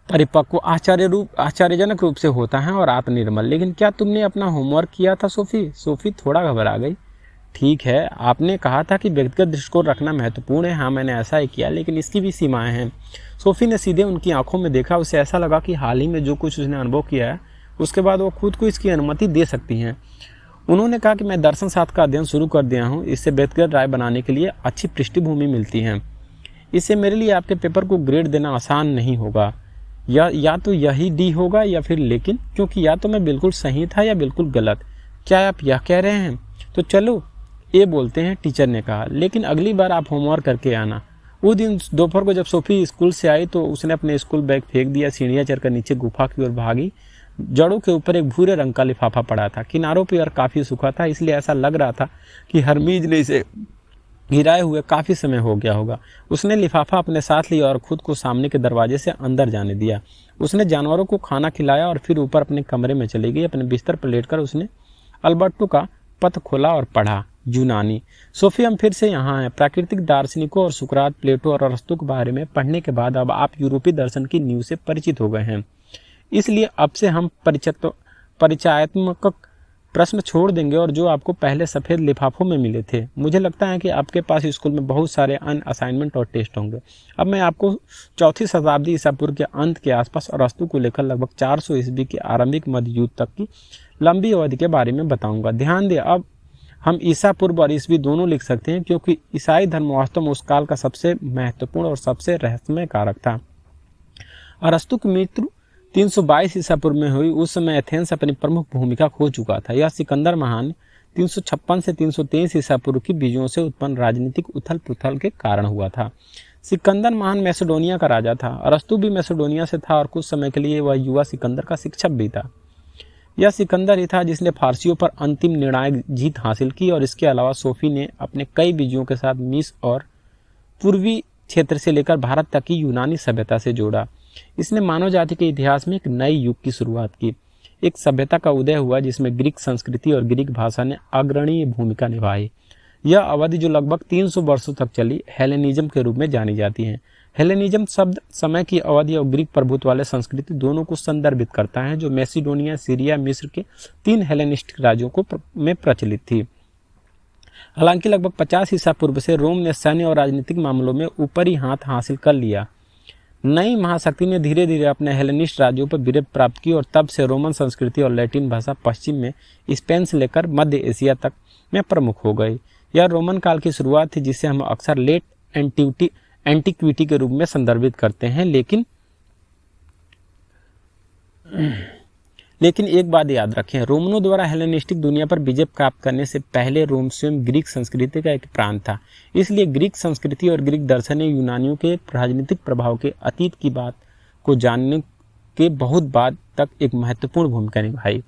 Speaker 1: परिपक्व आश्चर्यजनक रूप से होता है और आत्मनिर्मल। लेकिन क्या तुमने अपना होमवर्क किया था सोफी? सोफी थोड़ा घबरा गई। ठीक है, आपने कहा था कि व्यक्तिगत दृष्टिकोण रखना महत्वपूर्ण है। हाँ, मैंने ऐसा ही किया, लेकिन इसकी भी सीमाएं हैं। सोफी ने सीधे उनकी आंखों में देखा। उसे ऐसा लगा कि हाल ही में जो कुछ उसने अनुभव किया है उसके बाद वो खुद को इसकी अनुमति दे सकती हैं। उन्होंने कहा कि मैं दर्शन शास्त्र का अध्ययन शुरू कर दिया हूँ। इससे व्यक्तिगत राय बनाने के लिए अच्छी पृष्ठभूमि मिलती है। इससे मेरे लिए आपके पेपर को ग्रेड देना आसान नहीं होगा। या तो यही डी होगा या फिर लेकिन, क्योंकि या तो मैं बिल्कुल सही था या बिल्कुल गलत। क्या आप यह कह रहे हैं? तो चलो ये बोलते हैं, टीचर ने कहा, लेकिन अगली बार आप होमवर्क करके आना। उस दिन दोपहर को जब सोफी स्कूल से आई तो उसने अपने स्कूल बैग फेंक दिया, सीढ़ियाँ चढ़कर नीचे गुफा की ओर भागी। जड़ों के ऊपर एक भूरे रंग का लिफाफा पड़ा था। किनारों पर और काफ़ी सूखा था, इसलिए ऐसा लग रहा था कि हरमीज ने इसे गिराए हुए काफ़ी समय हो गया होगा। उसने लिफाफा अपने साथ लिया और खुद को सामने के दरवाजे से अंदर जाने दिया। उसने जानवरों को खाना खिलाया और फिर ऊपर अपने कमरे में चली गई। अपने बिस्तर पर लेटकर उसने अल्बर्टो का पत्र खोला और पढ़ा। यूनानी। सोफी, हम फिर से यहाँ हैं। प्राकृतिक दार्शनिकों और सुकरात, प्लेटो और अरस्तु के बारे में पढ़ने के बाद अब आप यूरोपीय दर्शन की नींव से परिचित हो गए हैं। इसलिए अब से हम परिचयात्मक प्रश्न छोड़ देंगे और जो आपको पहले सफ़ेद लिफाफों में मिले थे। मुझे लगता है कि आपके पास स्कूल में बहुत सारे अन्य असाइनमेंट और टेस्ट होंगे। अब मैं आपको 4वीं शताब्दी ईसा पूर्व के अंत के आसपास अरस्तु को लेकर लगभग 400 ईस्वी के आरंभिक मध्य युग तक की लंबी अवधि के बारे में बताऊंगा। ध्यान दें, अब हम ईसा पूर्व और ईस्वी दोनों लिख सकते हैं, क्योंकि ईसाई धर्म वास्तव में उस काल का सबसे महत्वपूर्ण और सबसे रहस्यमय कारक था। अरस्तु की मृत्यु 322 ईसा पूर्व में हुई। उस समय एथेंस अपनी प्रमुख भूमिका खो चुका था। यह सिकंदर महान 356 से 323 ईसा पूर्व की बीजों से उत्पन्न राजनीतिक उथल पुथल के कारण हुआ था। सिकंदर महान मैसेडोनिया का राजा था। अरस्तु भी मैसेडोनिया से था और कुछ समय के लिए वह युवा सिकंदर का शिक्षक भी था। यह सिकंदर ही था जिसने फारसियों पर अंतिम निर्णायक जीत हासिल की, और इसके अलावा सोफी ने अपने कई बीजों के साथ मिस्र और पूर्वी क्षेत्र से लेकर भारत तक की यूनानी सभ्यता से जोड़ा। इसने मानव जाति के इतिहास में एक नए युग की शुरुआत की। एक सभ्यता का उदय हुआ जिसमें ग्रीक संस्कृति और ग्रीक भाषा ने अग्रणीय भूमिका निभाई। यह अवधि जो लगभग 300 वर्षों तक चली, हेलेनिज्म के रूप में जानी जाती है। हेलेनिज्म शब्द समय की अवधि और ग्रीक प्रभुत्व वाले संस्कृति दोनों को संदर्भित करता है, जो मैसिडोनिया, सीरिया, मिस्र के 3 हेलेनिस्टिक राज्यों में प्रचलित थी। हालांकि लगभग 50 ईसा पूर्व से रोम ने सैन्य और राजनीतिक मामलों में ऊपरी हाथ हासिल कर लिया। नई महाशक्ति ने धीरे धीरे अपने हेलेनिस्ट राज्यों पर विजय प्राप्त की और तब से रोमन संस्कृति और लैटिन भाषा पश्चिम में स्पेन से लेकर मध्य एशिया तक में प्रमुख हो गई। यह रोमन काल की शुरुआत थी, जिसे हम अक्सर लेट एंटीक्विटी के रूप में संदर्भित करते हैं। लेकिन एक बात याद रखें, रोमनों द्वारा हेलेनिस्टिक दुनिया पर विजय प्राप्त करने से पहले रोम स्वयं ग्रीक संस्कृति का एक प्रांत था। इसलिए ग्रीक संस्कृति और ग्रीक दर्शन ने यूनानियों के राजनीतिक प्रभाव के अतीत की बात को जानने के बहुत बाद तक एक महत्वपूर्ण भूमिका निभाई।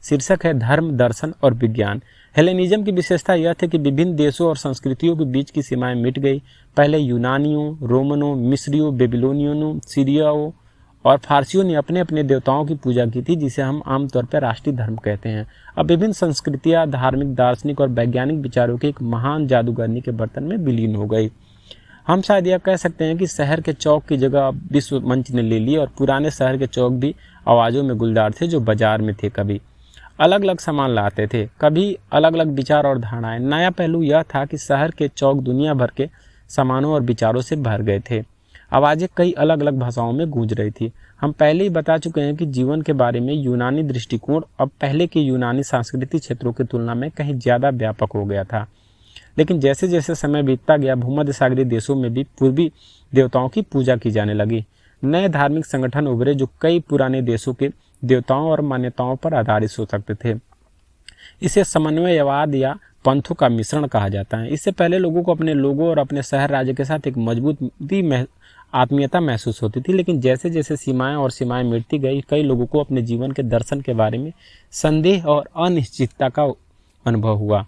Speaker 1: शीर्षक है धर्म, दर्शन और विज्ञान। हेलेनिज्म की विशेषता यह थी कि विभिन्न देशों और संस्कृतियों के बीच की सीमाएं मिट गई। पहले यूनानियों, रोमनों, मिस्रियों, बेबीलोनियनों, सीरियाओं और फारसियों ने अपने अपने देवताओं की पूजा की थी, जिसे हम आमतौर पर राष्ट्रीय धर्म कहते हैं। अब विभिन्न संस्कृतियां धार्मिक, दार्शनिक और वैज्ञानिक विचारों के एक महान जादूगरनी के बर्तन में विलीन हो गई। हम शायद यह कह सकते हैं कि शहर के चौक की जगह विश्व मंच ने ले ली और पुराने शहर के चौक भी आवाज़ों में गुलजार थे, जो बाजार में थे। कभी अलग अलग सामान लाते थे, कभी अलग अलग विचार और धारणाएं। नया पहलू यह था कि शहर के चौक दुनिया भर के सामानों और विचारों से भर गए थे। आवाज़ें कई अलग अलग भाषाओं में गूंज रही थी। हम पहले ही बता चुके हैं कि जीवन के बारे में यूनानी दृष्टिकोण अब पहले के यूनानी सांस्कृतिक क्षेत्रों की तुलना में कहीं ज़्यादा व्यापक हो गया था। लेकिन जैसे जैसे समय बीतता गया, भूमध्य सागरीय देशों में भी पूर्वी देवताओं की पूजा की जाने लगी। नए धार्मिक संगठन उभरे जो कई पुराने देशों के देवताओं और मान्यताओं पर आधारित हो सकते थे। इसे समन्वयवाद या पंथों का मिश्रण कहा जाता है। इससे पहले लोगों को अपने लोगों और अपने शहर राज्य के साथ एक मजबूत आत्मीयता महसूस होती थी। लेकिन जैसे जैसे सीमाएं मिटती गई, कई लोगों को अपने जीवन के दर्शन के बारे में संदेह और अनिश्चितता का अनुभव हुआ।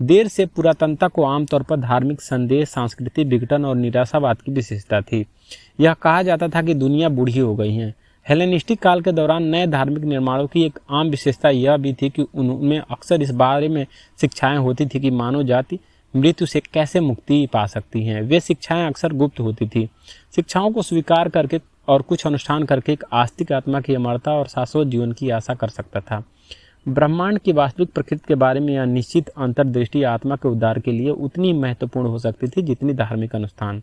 Speaker 1: देर से पुरातनता को आमतौर पर धार्मिक संदेह, सांस्कृतिक विघटन और निराशावाद की विशेषता थी। यह कहा जाता था कि दुनिया बूढ़ी हो गई है। हेलेनिस्टिक काल के दौरान नए धार्मिक निर्माणों की एक आम विशेषता यह भी थी कि उनमें अक्सर इस बारे में शिक्षाएं होती थी कि मानव जाति मृत्यु से कैसे मुक्ति पा सकती हैं। वे शिक्षाएं अक्सर गुप्त होती थी। शिक्षाओं को स्वीकार करके और कुछ अनुष्ठान करके एक आस्तिक आत्मा की अमरता और शाश्वत जीवन की आशा कर सकता था। ब्रह्मांड की वास्तविक प्रकृति के बारे में यह निश्चित अंतर्दृष्टि आत्मा के उद्धार के लिए उतनी महत्वपूर्ण हो सकती थी जितनी धार्मिक अनुष्ठान।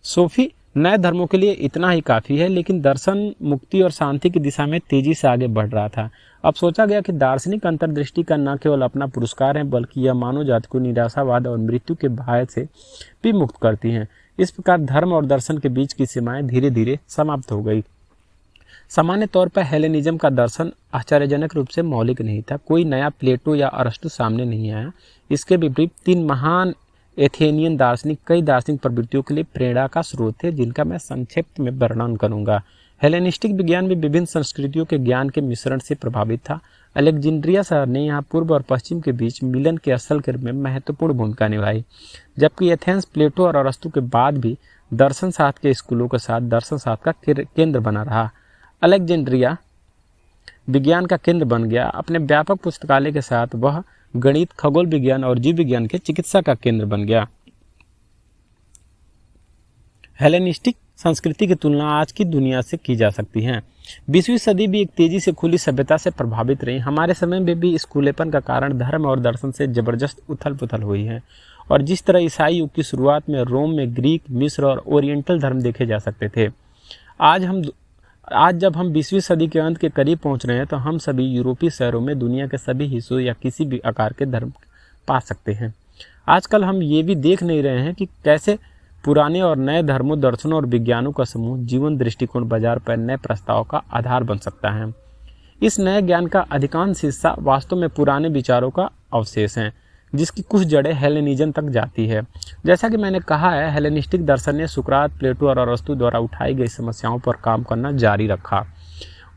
Speaker 1: सोफी नए धर्मों के लिए इतना ही काफ़ी है, लेकिन दर्शन मुक्ति और शांति की दिशा में तेजी से आगे बढ़ रहा था। अब सोचा गया कि दार्शनिक अंतर्दृष्टि का न केवल अपना पुरस्कार है, बल्कि यह मानव जाति को निराशावाद और मृत्यु के भय से भी मुक्त करती हैं। इस प्रकार धर्म और दर्शन के बीच की सीमाएं धीरे धीरे समाप्त हो गई। सामान्य तौर पर हेलेनिज्म का दर्शन आश्चर्यजनक रूप से मौलिक नहीं था। कोई नया प्लेटो या अरस्तु सामने नहीं आया। इसके विपरीत 3 महान एथेनियन दार्शनिक कई दार्शनिक प्रवृत्तियों के लिए प्रेरणा का स्रोत थे, जिनका मैं संक्षिप्त में वर्णन करूंगा। हेलेनिस्टिक विज्ञान भी विभिन्न संस्कृतियों के ज्ञान के मिश्रण से प्रभावित था। अलेक्जेंड्रिया शहर ने यहाँ पूर्व और पश्चिम के बीच मिलन के स्थल के रूप में महत्वपूर्ण भूमिका निभाई, जबकि एथेंस प्लेटो और अरस्तु के बाद भी दर्शन शास्त्र के स्कूलों के साथ दर्शन शास्त्र का केंद्र बना रहा। अलेक्जेंड्रिया विज्ञान का केंद्र बन गया। अपने व्यापक पुस्तकालय के साथ वह गणित, खगोल विज्ञान और जीव विज्ञान के चिकित्सा का केंद्र बन गया। हेलेनिस्टिक संस्कृति की तुलना आज की दुनिया से की जा सकती है। 20वीं सदी भी एक तेजी से खुली सभ्यता से प्रभावित रही। हमारे समय में भी इस खुलेपन का कारण धर्म और दर्शन से जबरदस्त उथल पुथल हुई है। और जिस तरह ईसाई युग की शुरुआत में रोम में ग्रीक, मिस्र और ओरिएंटल धर्म देखे जा सकते थे, आज जब हम 20वीं सदी के अंत के करीब पहुंच रहे हैं, तो हम सभी यूरोपीय शहरों में दुनिया के सभी हिस्सों या किसी भी आकार के धर्म पा सकते हैं। आजकल हम ये भी देख नहीं रहे हैं कि कैसे पुराने और नए धर्मों, दर्शनों और विज्ञानों का समूह जीवन दृष्टिकोण बाजार पर नए प्रस्ताव का आधार बन सकता है। इस नए ज्ञान का अधिकांश हिस्सा वास्तव में पुराने विचारों का अवशेष है, जिसकी कुछ जड़ें हेलेनिज्म तक जाती है। जैसा कि मैंने कहा है, हेलेनिस्टिक दर्शन ने सुकरात, प्लेटो और अरस्तु द्वारा उठाई गई समस्याओं पर काम करना जारी रखा।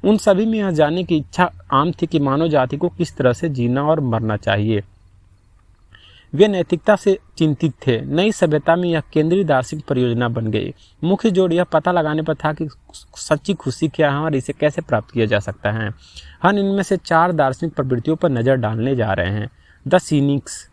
Speaker 1: उन सभी में यह जानने की इच्छा आम थी कि मानव जाति को किस तरह से जीना और मरना चाहिए। वे नैतिकता से चिंतित थे। नई सभ्यता में यह केंद्रीय दार्शनिक परियोजना बन गई। मुख्य जोड़ यह पता लगाने पर था कि सच्ची खुशी क्या है और इसे कैसे प्राप्त किया जा सकता है। हम इनमें से 4 दार्शनिक प्रवृत्तियों पर नज़र डालने जा रहे हैं। द सिनिक्स,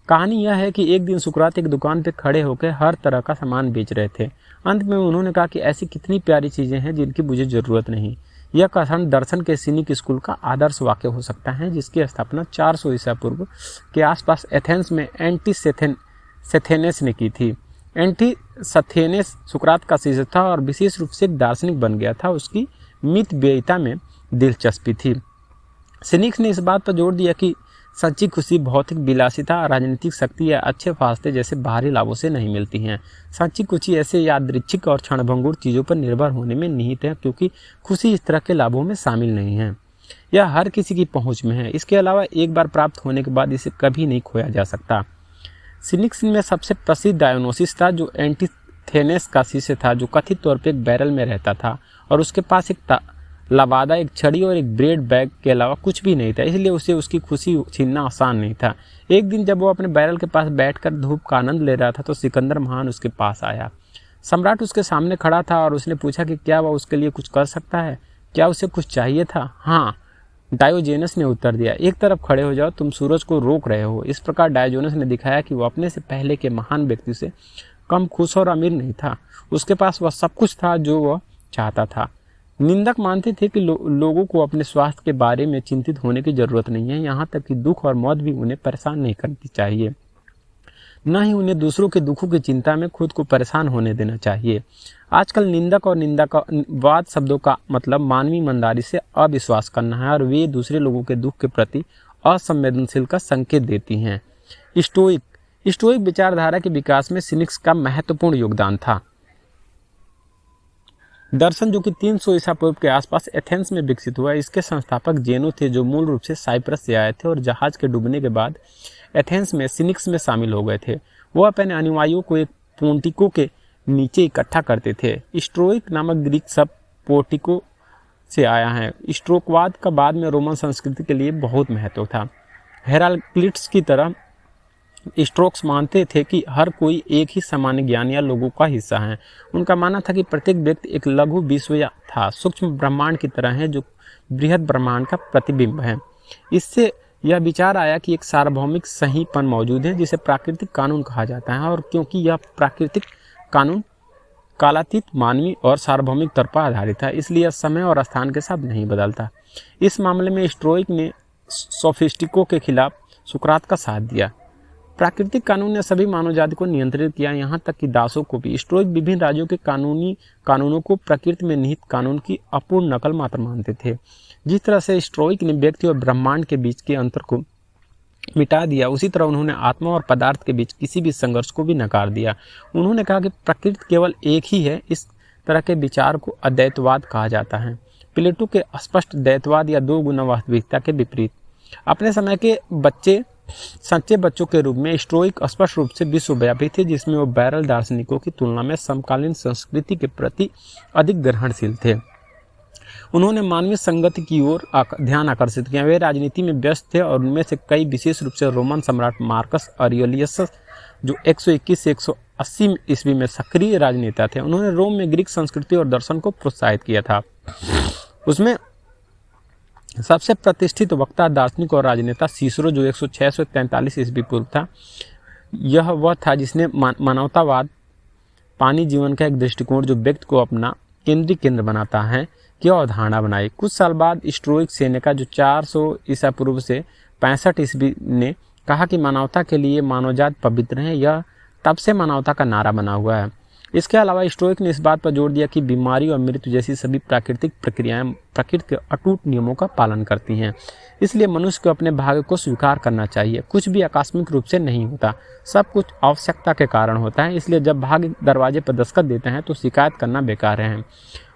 Speaker 1: कहानी यह है कि एक दिन सुकरात एक दुकान पर खड़े होकर हर तरह का सामान बेच रहे थे। अंत में उन्होंने कहा कि ऐसी कितनी प्यारी चीज़ें हैं जिनकी मुझे ज़रूरत नहीं। यह कथन दर्शन के सिनिक स्कूल का आदर्श वाक्य हो सकता है, जिसकी स्थापना 400 ईसा पूर्व के आसपास एथेंस में एंटीस्थेनेस ने की थी। एंटीस्थेनेस सुकरात का शिष्य था और विशेष रूप से एक दार्शनिक बन गया था। उसकी मितव्ययिता में दिलचस्पी थी। सिनिक्स ने इस बात पर जोर दिया कि सच्ची खुशी भौतिक विलासिता, राजनीतिक शक्ति या अच्छे फासले जैसे बाहरी लाभों से नहीं मिलती हैं। सच्ची खुशी ऐसे यादृच्छिक और क्षणभंगुर चीज़ों पर निर्भर होने में निहित है, क्योंकि खुशी इस तरह के लाभों में शामिल नहीं है। यह हर किसी की पहुंच में है। इसके अलावा एक बार प्राप्त होने के बाद इसे कभी नहीं खोया जा सकता। सिनिक्स में सबसे प्रसिद्ध डायोनोसिस था, जो एंटीस्थेनेस का शिष्य था, जो कथित तौर पर एक बैरल में रहता था और उसके पास एक लवादा, एक छड़ी और एक ब्रेड बैग के अलावा कुछ भी नहीं था। इसलिए उसे उसकी खुशी छीनना आसान नहीं था। एक दिन जब वो अपने बैरल के पास बैठकर धूप का आनंद ले रहा था तो सिकंदर महान उसके पास आया। सम्राट उसके सामने खड़ा था और उसने पूछा कि क्या वह उसके लिए कुछ कर सकता है, क्या उसे कुछ चाहिए था। हाँ, डायोजेनस ने उत्तर दिया, एक तरफ खड़े हो जाओ, तुम सूरज को रोक रहे हो। इस प्रकार डायोजेनस ने दिखाया कि वह अपने से पहले के महान व्यक्ति से कम खुश और अमीर नहीं था। उसके पास वह सब कुछ था जो वह चाहता था। निंदक मानते थे कि लोगों को अपने स्वास्थ्य के बारे में चिंतित होने की जरूरत नहीं है, यहाँ तक कि दुख और मौत भी उन्हें परेशान नहीं करनी चाहिए। न ही उन्हें दूसरों के दुखों की चिंता में खुद को परेशान होने देना चाहिए। आजकल निंदक और निंदावाद शब्दों का मतलब मानवीय ईमानदारी से अविश्वास करना है और वे दूसरे लोगों के दुख के प्रति असंवेदनशील का संकेत देती हैं। स्टोइक विचारधारा के विकास में सिनिक्स का महत्वपूर्ण योगदान था। दर्शन, जो कि 300 ईसा पूर्व के आसपास एथेंस में विकसित हुआ, इसके संस्थापक जेनो थे, जो मूल रूप से साइप्रस से आए थे और जहाज के डूबने के बाद एथेंस में सिनिक्स में शामिल हो गए थे। वह अपने अनुयायियों को एक पोर्टिको के नीचे इकट्ठा करते थे। स्टोइक नामक ग्रीक शब्द पोर्टिको से आया है। स्टोकवाद का बाद में रोमन संस्कृति के लिए बहुत महत्व था। हेराक्लिटस की तरह स्टोक्स मानते थे कि हर कोई एक ही सामान्य ज्ञान या लोगों का हिस्सा है। उनका मानना था कि प्रत्येक व्यक्ति एक लघु विश्व या था, सूक्ष्म ब्रह्मांड की तरह है, जो बृहद ब्रह्मांड का प्रतिबिंब है। इससे यह विचार आया कि एक सार्वभौमिक सहीपन मौजूद है, जिसे प्राकृतिक कानून कहा जाता है, और क्योंकि यह प्राकृतिक कानून कालातीत, मानवीय और सार्वभौमिक तौर पर आधारित है, इसलिए समय और स्थान के साथ नहीं बदलता। इस मामले में स्टोइक ने सोफिस्टिकों के खिलाफ सुकरात का साथ दिया। प्राकृतिक कानून ने सभी मानव जाति को नियंत्रित किया, यहाँ तक कि दासों को भी। स्टोइक विभिन्न राज्यों के कानूनों को प्रकृति में निहित कानून की अपूर्ण नकल मात्र मानते थे। जिस तरह से स्टोइक ने व्यक्ति और ब्रह्मांड के बीच के अंतर को मिटा दिया, उसी तरह उन्होंने आत्मा और पदार्थ के बीच किसी भी संघर्ष को भी नकार दिया। उन्होंने कहा कि प्रकृति केवल एक ही है। इस तरह के विचार को अद्वैतवाद कहा जाता है, प्लेटो के स्पष्ट द्वैतवाद या दो गुना वास्तविकता के विपरीत। अपने समय के सच्चे बच्चों के रूप में स्टोइक स्पष्ट रूप से विश्वव्यापी थे, जिसमें वो बैरल दार्शनिकों की तुलना में समकालीन संस्कृति के प्रति अधिक ग्रहणशील थे। उन्होंने मानवीय संगति की ओर ध्यान आकर्षित किया। वे राजनीति में व्यस्त थे और उनमें से कई विशेष रूप से रोमन सम्राट मार्कस ऑरेलियस, जो 121 से 180 ईस्वी में सक्रिय राजनेता थे। उन्होंने रोम में ग्रीक संस्कृति और दर्शन को प्रोत्साहित किया था। उसमें सबसे प्रतिष्ठित वक्ता, दार्शनिक और राजनेता सीसरो, जो 106 से 43 ईस्वी पूर्व था। यह वह था जिसने मानवतावाद, पानी जीवन का एक दृष्टिकोण जो व्यक्ति को अपना केंद्रीय केंद्र बनाता है, की अवधारणा बनाई। कुछ साल बाद स्टोइक सेनेका, जो 400 ईसा पूर्व से 65 ईस्वी, ने कहा कि मानवता के लिए मानवजात पवित्र है। यह तब से मानवता का नारा बना हुआ है। इसके अलावा स्टोइक ने इस बात पर जोर दिया कि बीमारी और मृत्यु जैसी सभी प्राकृतिक प्रक्रियाएं प्रकृति के अटूट नियमों का पालन करती हैं। इसलिए मनुष्य को अपने भाग्य को स्वीकार करना चाहिए। कुछ भी आकस्मिक रूप से नहीं होता, सब कुछ आवश्यकता के कारण होता है। इसलिए जब भाग्य दरवाजे पर दस्तक देते हैं तो शिकायत करना बेकार है।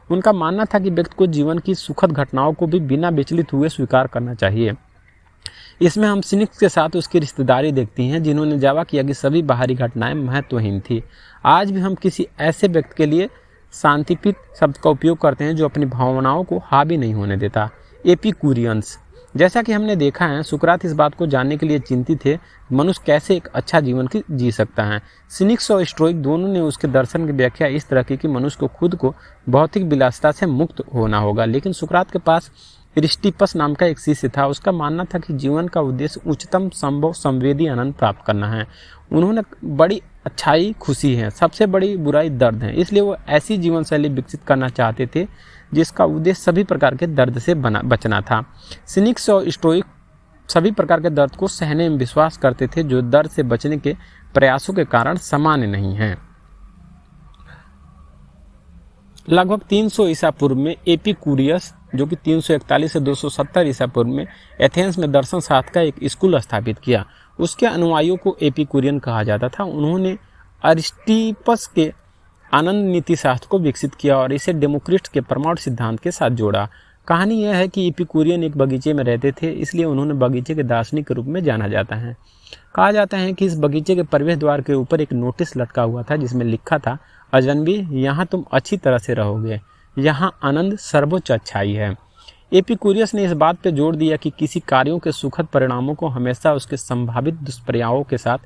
Speaker 1: उनका मानना था कि व्यक्ति को जीवन की सुखद घटनाओं को भी बिना विचलित हुए स्वीकार करना चाहिए। इसमें हम सिनिक्स के साथ उसकी रिश्तेदारी देखती हैं, जिन्होंने दावा किया कि सभी बाहरी घटनाएं महत्वहीन थी। आज भी हम किसी ऐसे व्यक्ति के लिए शांतिपित शब्द का उपयोग करते हैं जो अपनी भावनाओं को हावी नहीं होने देता। एपिक्यूरियंस, जैसा कि हमने देखा है, सुकरात इस बात को जानने के लिए चिंतित थे मनुष्य कैसे एक अच्छा जीवन जी सकता है। सिनिक्स और स्टोइक दोनों ने उसके दर्शन की व्याख्या इस तरह की कि मनुष्य को खुद को भौतिक विलासिता से मुक्त होना होगा, लेकिन सुकरात के पास एरिस्टिपस नाम का एक शिष्य था। उसका मानना था कि जीवन का उद्देश्य उच्चतम संभव संवेदी आनंद प्राप्त करना है। उन्होंने बड़ी अच्छाई खुशी है, सबसे बड़ी बुराई दर्द है, इसलिए वो ऐसी जीवन शैली विकसित करना चाहते थे जिसका उद्देश्य सभी प्रकार के दर्द से बचना था। सिनिक्स और स्टोइक सभी प्रकार के दर्द को सहने में विश्वास करते थे जो दर्द से बचने के प्रयासों के कारण सामान्य नहीं है। लगभग 300 ईसा पूर्व में एपिकूरियस, जो कि 341 से 270 ईसा पूर्व में एथेंस में दर्शन शास्त्र का एक स्कूल स्थापित किया। उसके अनुयायियों को एपिकूरियन कहा जाता था। उन्होंने अरिस्टिपस के आनंद नीति शास्त्र को विकसित किया और इसे डेमोक्रिट्स के परमाणु सिद्धांत के साथ जोड़ा। कहानी यह है कि एपिकूरियन एक बगीचे में रहते थे, इसलिए उन्होंने बगीचे के दार्शनिक के रूप में जाना जाता है। कहा जाता है कि इस बगीचे के प्रवेश द्वार के ऊपर एक नोटिस लटका हुआ था जिसमें लिखा था, अजनबी, यहाँ तुम अच्छी तरह से रहोगे, यहाँ आनंद सर्वोच्च अच्छाई है। एपिकूरियस ने इस बात पर जोर दिया कि किसी कार्यों के सुखद परिणामों को हमेशा उसके संभावित दुष्प्रभावों के साथ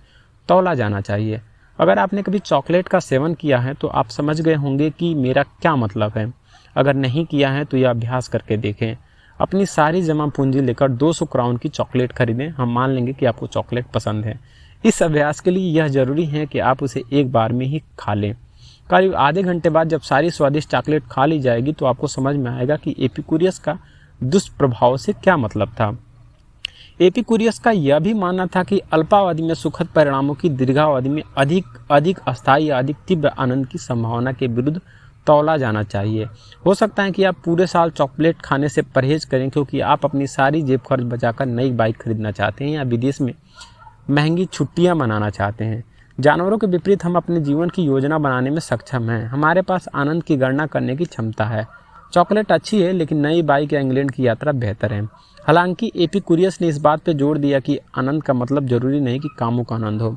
Speaker 1: तौला जाना चाहिए। अगर आपने कभी चॉकलेट का सेवन किया है तो आप समझ गए होंगे कि मेरा क्या मतलब है। अगर नहीं किया है तो यह अभ्यास करके देखें। अपनी सारी जमा पूंजी लेकर 200 क्राउन की चॉकलेट खरीदें, हम मान लेंगे कि आपको चॉकलेट पसंद है। इस अभ्यास के लिए यह जरूरी है कि आप उसे एक बार में ही खा लें। करीब आधे घंटे बाद जब सारी स्वादिष्ट चॉकलेट खा ली जाएगी तो आपको समझ में आएगा कि एपिकूरियस का दुष्प्रभाव से क्या मतलब था। एपिकूरियस का यह भी मानना था कि अल्पावधि में सुखद परिणामों की दीर्घावधि में अधिक अस्थायी या अधिक तीव्र आनंद की संभावना के विरुद्ध तौला जाना चाहिए। हो सकता है कि आप पूरे साल चॉकलेट खाने से परहेज करें क्योंकि आप अपनी सारी जेब खर्च बचाकर नई बाइक खरीदना चाहते हैं या विदेश में महंगी छुट्टियां मनाना चाहते हैं। जानवरों के विपरीत हम अपने जीवन की योजना बनाने में सक्षम हैं। हमारे पास आनंद की गणना करने की क्षमता है। चॉकलेट अच्छी है लेकिन नई बाइक या इंग्लैंड की यात्रा बेहतर है। हालांकि एपिकूरियस ने इस बात पर जोर दिया कि आनंद का मतलब जरूरी नहीं कि कामों का आनंद हो,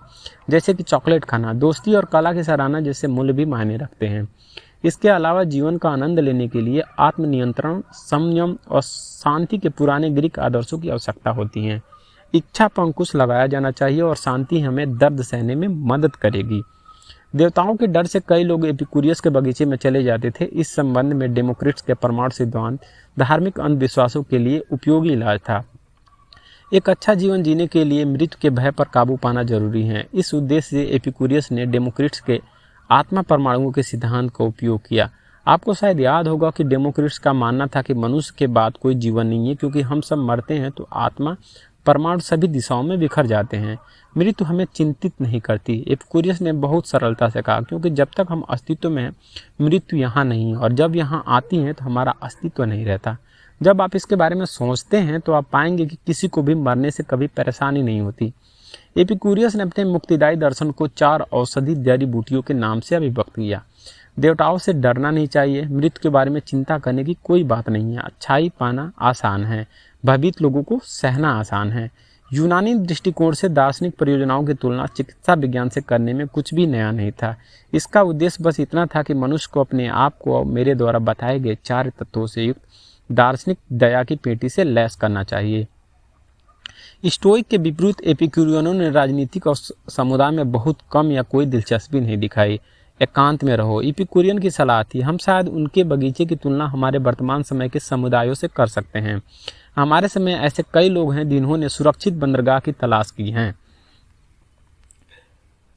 Speaker 1: जैसे कि चॉकलेट खाना। दोस्ती और कला की सराहना जैसे मूल्य भी मायने रखते हैं। इसके अलावा जीवन का आनंद लेने के लिए आत्मनियंत्रण, संयम और शांति के पुराने ग्रीक आदर्शों की आवश्यकता होती है। इच्छा पर अंकुश लगाया जाना चाहिए और शांति हमें दर्द सहने में मदद करेगी। देवताओं के डर से कई लोग एपिकूरियस के बगीचे में चले जाते थे। इस संबंध में डेमोक्रिट्स के परमाणु सिद्धांत धार्मिक अंधविश्वासों के लिए उपयोगी इलाज था। एक अच्छा जीवन जीने के लिए मृत्यु के भय पर काबू पाना जरूरी है। इस उद्देश्य से एपिकूरियस ने डेमोक्रिट्स के आत्मा परमाणुओं के सिद्धांत का उपयोग किया। आपको शायद याद होगा कि डेमोक्रिट्स का मानना था कि मनुष्य के बाद कोई जीवन नहीं है, क्योंकि हम सब मरते हैं तो आत्मा परमाणु सभी दिशाओं में बिखर जाते हैं। मृत्यु हमें चिंतित नहीं करती। एपिकूरियस ने बहुत सरलता से कहा, क्योंकि जब तक हम अस्तित्व में हैं मृत्यु यहाँ नहीं है, और जब यहाँ आती है तो हमारा अस्तित्व नहीं रहता। जब आप इसके बारे में सोचते हैं तो आप पाएंगे कि किसी को भी मरने से कभी परेशानी नहीं होती। एपिकूरियस ने अपने मुक्तिदायी दर्शन को 4 औषधि जड़ी बूटियों के नाम से अभिव्यक्त किया। देवताओं से डरना नहीं चाहिए, मृत्यु के बारे में चिंता करने की कोई बात नहीं है, अच्छाई पाना आसान है, भयभीत लोगों को सहना आसान है। यूनानी दृष्टिकोण से दार्शनिक परियोजनाओं की तुलना चिकित्सा विज्ञान से करने में कुछ भी नया नहीं था। इसका उद्देश्य बस इतना था कि मनुष्य को अपने आप को मेरे द्वारा बताए गए 4 तत्वों से युक्त दार्शनिक दया की पेटी से लैस करना चाहिए। स्टोइक के विपरीत एपिक्यूरियनों ने राजनीतिक और समुदाय में बहुत कम या कोई दिलचस्पी नहीं दिखाई। एकांत में रहो, एपिक्यूरियन की सलाह थी। हम शायद उनके बगीचे की तुलना हमारे वर्तमान समय के समुदायों से कर सकते हैं। हमारे समय ऐसे कई लोग हैं जिन्होंने सुरक्षित बंदरगाह की तलाश की है,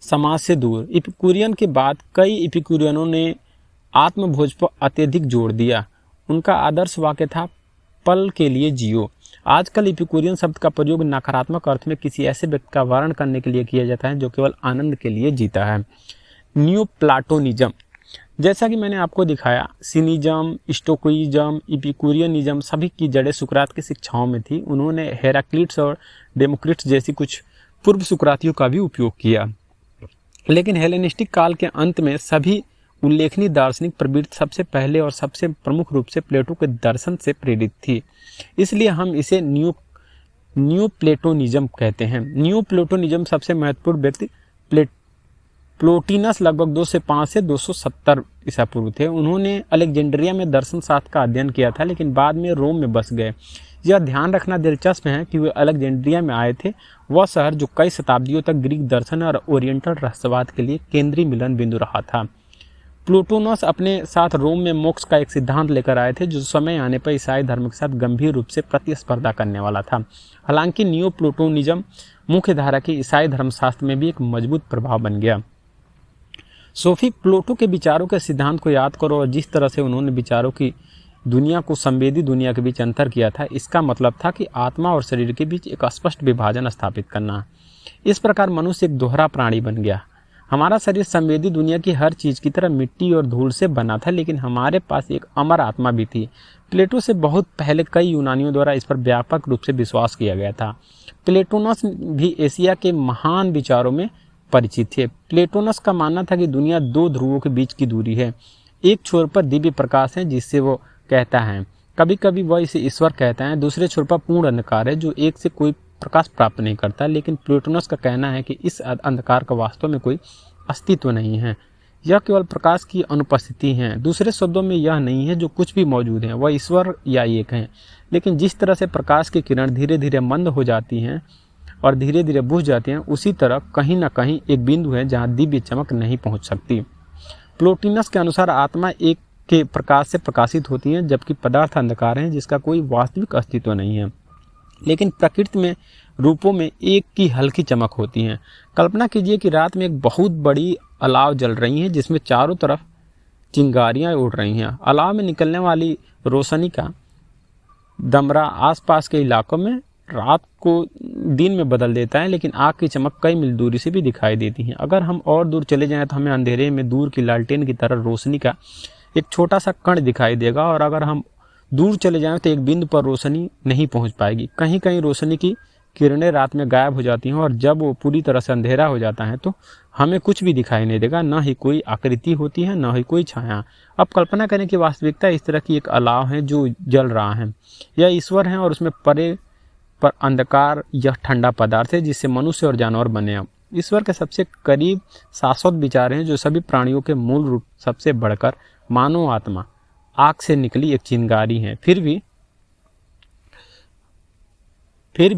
Speaker 1: समाज से दूर। एपिक्यूरियन के बाद कई एपिक्यूरियनों ने आत्मभोज पर अत्यधिक जोर दिया। उनका आदर्श वाक्य था, पल के लिए जियो। आजकल एपिक्यूरियन शब्द का प्रयोग नकारात्मक अर्थ में किसी ऐसे व्यक्ति का वर्णन करने के लिए किया जाता है जो केवल आनंद के लिए जीता है। न्यू प्लाटोनिज्म, जैसा कि मैंने आपको दिखाया, सिनिज्म, स्टोइकिज्म, एपिक्यूरियनिज्म सभी की जड़ें सुकरात की शिक्षाओं में थी। उन्होंने हेराक्लिटस और डेमोक्रिट्स जैसी कुछ पूर्व सुकरातियों का भी उपयोग किया, लेकिन हेलेनिस्टिक काल के अंत में सभी उल्लेखनीय दार्शनिक प्रवृत्ति सबसे पहले और सबसे प्रमुख रूप से प्लेटो के दर्शन से प्रेरित थी। इसलिए हम इसे न्यू प्लेटोनिज्म कहते हैं। न्यू प्लेटोनिज्म सबसे महत्वपूर्ण व्यक्ति प्लोटिनस लगभग 205 से 270 ईसा पूर्व थे। उन्होंने अलेक्जेंड्रिया में दर्शन शास्त्र का अध्ययन किया था, लेकिन बाद में रोम में बस गए। यह ध्यान रखना दिलचस्प है कि वे अलेक्जेंड्रिया में आए थे, वह शहर जो कई शताब्दियों तक ग्रीक दर्शन और ओरिएंटल रहस्यवाद के लिए केंद्रीय मिलन बिंदु रहा था। प्लूटोनस अपने साथ रोम में मोक्ष का एक सिद्धांत लेकर आए थे जो समय आने पर ईसाई धर्म के साथ गंभीर रूप से प्रतिस्पर्धा करने वाला था। हालांकि नियो प्लूटोनिज्म मुख्य धारा के ईसाई धर्मशास्त्र में भी एक मजबूत प्रभाव बन गया। सोफी, प्लेटो के विचारों के सिद्धांत को याद करो और जिस तरह से उन्होंने विचारों की दुनिया को संवेदी दुनिया के बीच अंतर किया था, इसका मतलब था कि आत्मा और शरीर के बीच एक स्पष्ट विभाजन स्थापित करना। इस प्रकार मनुष्य एक दोहरा प्राणी बन गया। हमारा शरीर संवेदी दुनिया की हर चीज की तरह मिट्टी और धूल से बना था, लेकिन हमारे पास एक अमर आत्मा भी थी। प्लेटो से बहुत पहले कई यूनानियों द्वारा इस पर व्यापक रूप से विश्वास किया गया था। प्लेटोनस भी एशिया के महान विचारों में परिचित थे। प्लेटोनस का मानना था कि दुनिया दो ध्रुवों के बीच की दूरी है। एक छोर पर दिव्य प्रकाश है जिससे वो कहता है, कभी कभी वह इसे ईश्वर कहता है। दूसरे छोर पर पूर्ण अंधकार है जो एक से कोई प्रकाश प्राप्त नहीं करता। लेकिन प्लेटोनस का कहना है कि इस अंधकार का वास्तव में कोई अस्तित्व नहीं है, यह केवल प्रकाश की अनुपस्थिति है। दूसरे शब्दों में यह नहीं है जो कुछ भी मौजूद है, वह ईश्वर या एक है। लेकिन जिस तरह से प्रकाश की किरण धीरे धीरे मंद हो जाती हैं और धीरे धीरे बुझ जाती हैं, उसी तरह कहीं न कहीं एक बिंदु है जहाँ दिव्य चमक नहीं पहुँच सकती। प्लोटिनस के अनुसार आत्मा एक के प्रकाश से प्रकाशित होती है, जबकि पदार्थ अंधकार है जिसका कोई वास्तविक अस्तित्व नहीं है, लेकिन प्रकृति में रूपों में एक की हल्की चमक होती है। कल्पना कीजिए कि रात में एक बहुत बड़ी अलाव जल रही है जिसमें चारों तरफ चिंगारियां उड़ रही हैं। अलाव में निकलने वाली रोशनी का दमरा आसपास के इलाकों में रात को दिन में बदल देता है, लेकिन आग की चमक कई मील दूरी से भी दिखाई देती है। अगर हम और दूर चले जाएं तो हमें अंधेरे में दूर की लालटेन की तरह रोशनी का एक छोटा सा कण दिखाई देगा, और अगर हम दूर चले जाएं तो एक बिंदु पर रोशनी नहीं पहुंच पाएगी। कहीं कहीं रोशनी की किरणें रात में गायब हो जाती हैं, और जब वो पूरी तरह से अंधेरा हो जाता है तो हमें कुछ भी दिखाई नहीं देगा, न ही कोई आकृति होती है, न ही कोई छाया। अब कल्पना करें कि वास्तविकता इस तरह की एक अलाव है जो जल रहा है। यह ईश्वर है और उसमें परे पर अंधकार यह ठंडा पदार्थ है जिससे मनुष्य और जानवर बने हैं। ईश्वर के सबसे करीब शाश्वत विचार हैं जो सभी प्राणियों के मूल रूप सबसे बढ़कर मानव आत्मा आग से निकली एक चिंगारी है। फिर भी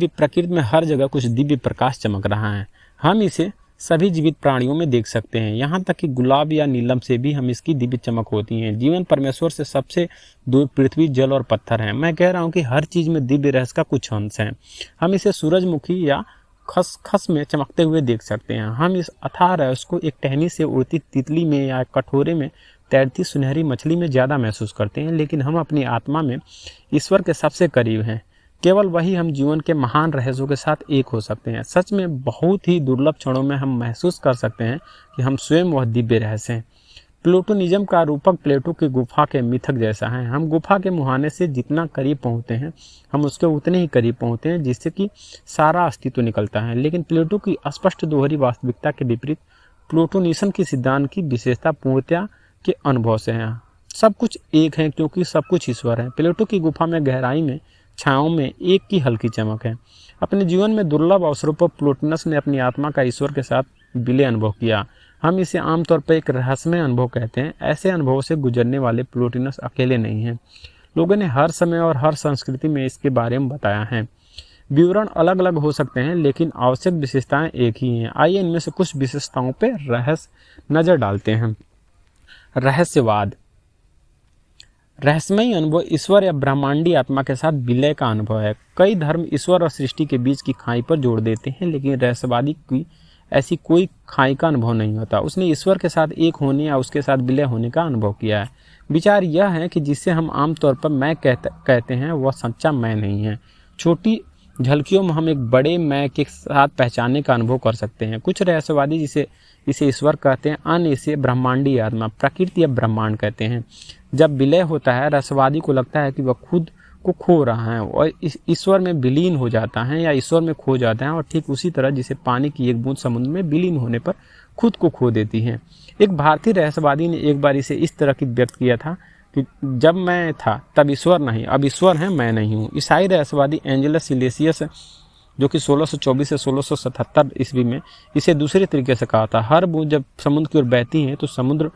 Speaker 1: प्रकृति में हर जगह कुछ दिव्य प्रकाश चमक रहा है। हम इसे सभी जीवित प्राणियों में देख सकते हैं, यहाँ तक कि गुलाब या नीलम से भी हम इसकी दिव्य चमक होती है। जीवन परमेश्वर से सबसे दूर पृथ्वी, जल और पत्थर है। मैं कह रहा हूँ कि हर चीज में दिव्य रहस्य का कुछ अंश है। हम इसे सूरजमुखी या खसखस में चमकते हुए देख सकते हैं। हम इस अथाह रहस्य को एक टहनी से उड़ती तितली में या कटोरे में तैरती सुनहरी मछली में ज्यादा महसूस करते हैं, लेकिन हम अपनी आत्मा में ईश्वर के सबसे करीब हैं। केवल वही हम जीवन के महान रहस्यों के साथ एक हो सकते हैं। सच में बहुत ही दुर्लभ क्षणों में हम महसूस कर सकते हैं कि हम स्वयं वह दिव्य रहस्य हैं। प्लूटोनिज्म का रूपक प्लेटो की गुफा के मिथक जैसा है। हम गुफा के मुहाने से जितना करीब पहुंचते हैं, हम उसके उतने ही करीब पहुंचते हैं जिससे कि सारा अस्तित्व निकलता है। लेकिन प्लेटो की स्पष्ट दोहरी वास्तविकता के विपरीत प्लूटोनिज्म की सिद्धांत की विशेषता पूर्णतया के अनुभव से है। सब कुछ एक है क्योंकि सब कुछ ईश्वर है। प्लेटो की गुफा में गहराई में छायाओं में एक की हल्की चमक है। अपने जीवन में दुर्लभ अवसरों पर प्लूटोनस ने अपनी आत्मा का ईश्वर के साथ विलय अनुभव किया। हम इसे आमतौर पर एक रहस्यमय अनुभव कहते हैं। ऐसे अनुभवों से गुजरने वाले प्लूटोनस अकेले नहीं हैं। लोगों ने हर समय और हर संस्कृति में इसके बारे में बताया है। विवरण अलग अलग हो सकते हैं, लेकिन आवश्यक विशेषताएं एक ही हैं। आइए इनमें से कुछ विशेषताओं पर नजर डालते हैं। रहस्यवाद, रहस्यमयी अनुभव ईश्वर या ब्रह्मांडी आत्मा के साथ विलय का अनुभव है। कई धर्म ईश्वर और सृष्टि के बीच की खाई पर जोड़ देते हैं, लेकिन रहस्यवादी की ऐसी कोई खाई का अनुभव नहीं होता। उसने ईश्वर के साथ एक होने या उसके साथ विलय होने का अनुभव किया है। विचार यह है कि जिससे हम आमतौर पर मैं कहते हैं वह सच्चा मैं नहीं है। छोटी झलकियों में हम एक बड़े मैं के साथ पहचानने का अनुभव कर सकते हैं। कुछ रहस्यवादी इसे ईश्वर कहते हैं, अन्य इसे ब्रह्मांडी आत्मा, प्रकृति या ब्रह्मांड कहते हैं। जब विलय होता है, रहस्यवादी को लगता है कि वह खुद को खो रहा है और ईश्वर में विलीन हो जाता है या ईश्वर में खो जाता है, और ठीक उसी तरह जिसे पानी की एक बूंद समुद्र में विलीन होने पर खुद को खो देती है। एक भारतीय रहस्यवादी ने एक बार इसे इस तरह की व्यक्त किया था कि जब मैं था तब ईश्वर नहीं, अब ईश्वर है, मैं नहीं हूँ। ईसाई रहस्यवादी एंजेलस सिलेसियस, जो कि 1624 से 1677 ईस्वी में इसे दूसरे तरीके से कहा था। हर बूंद जब समुद्र की ओर बहती है तो समुद्र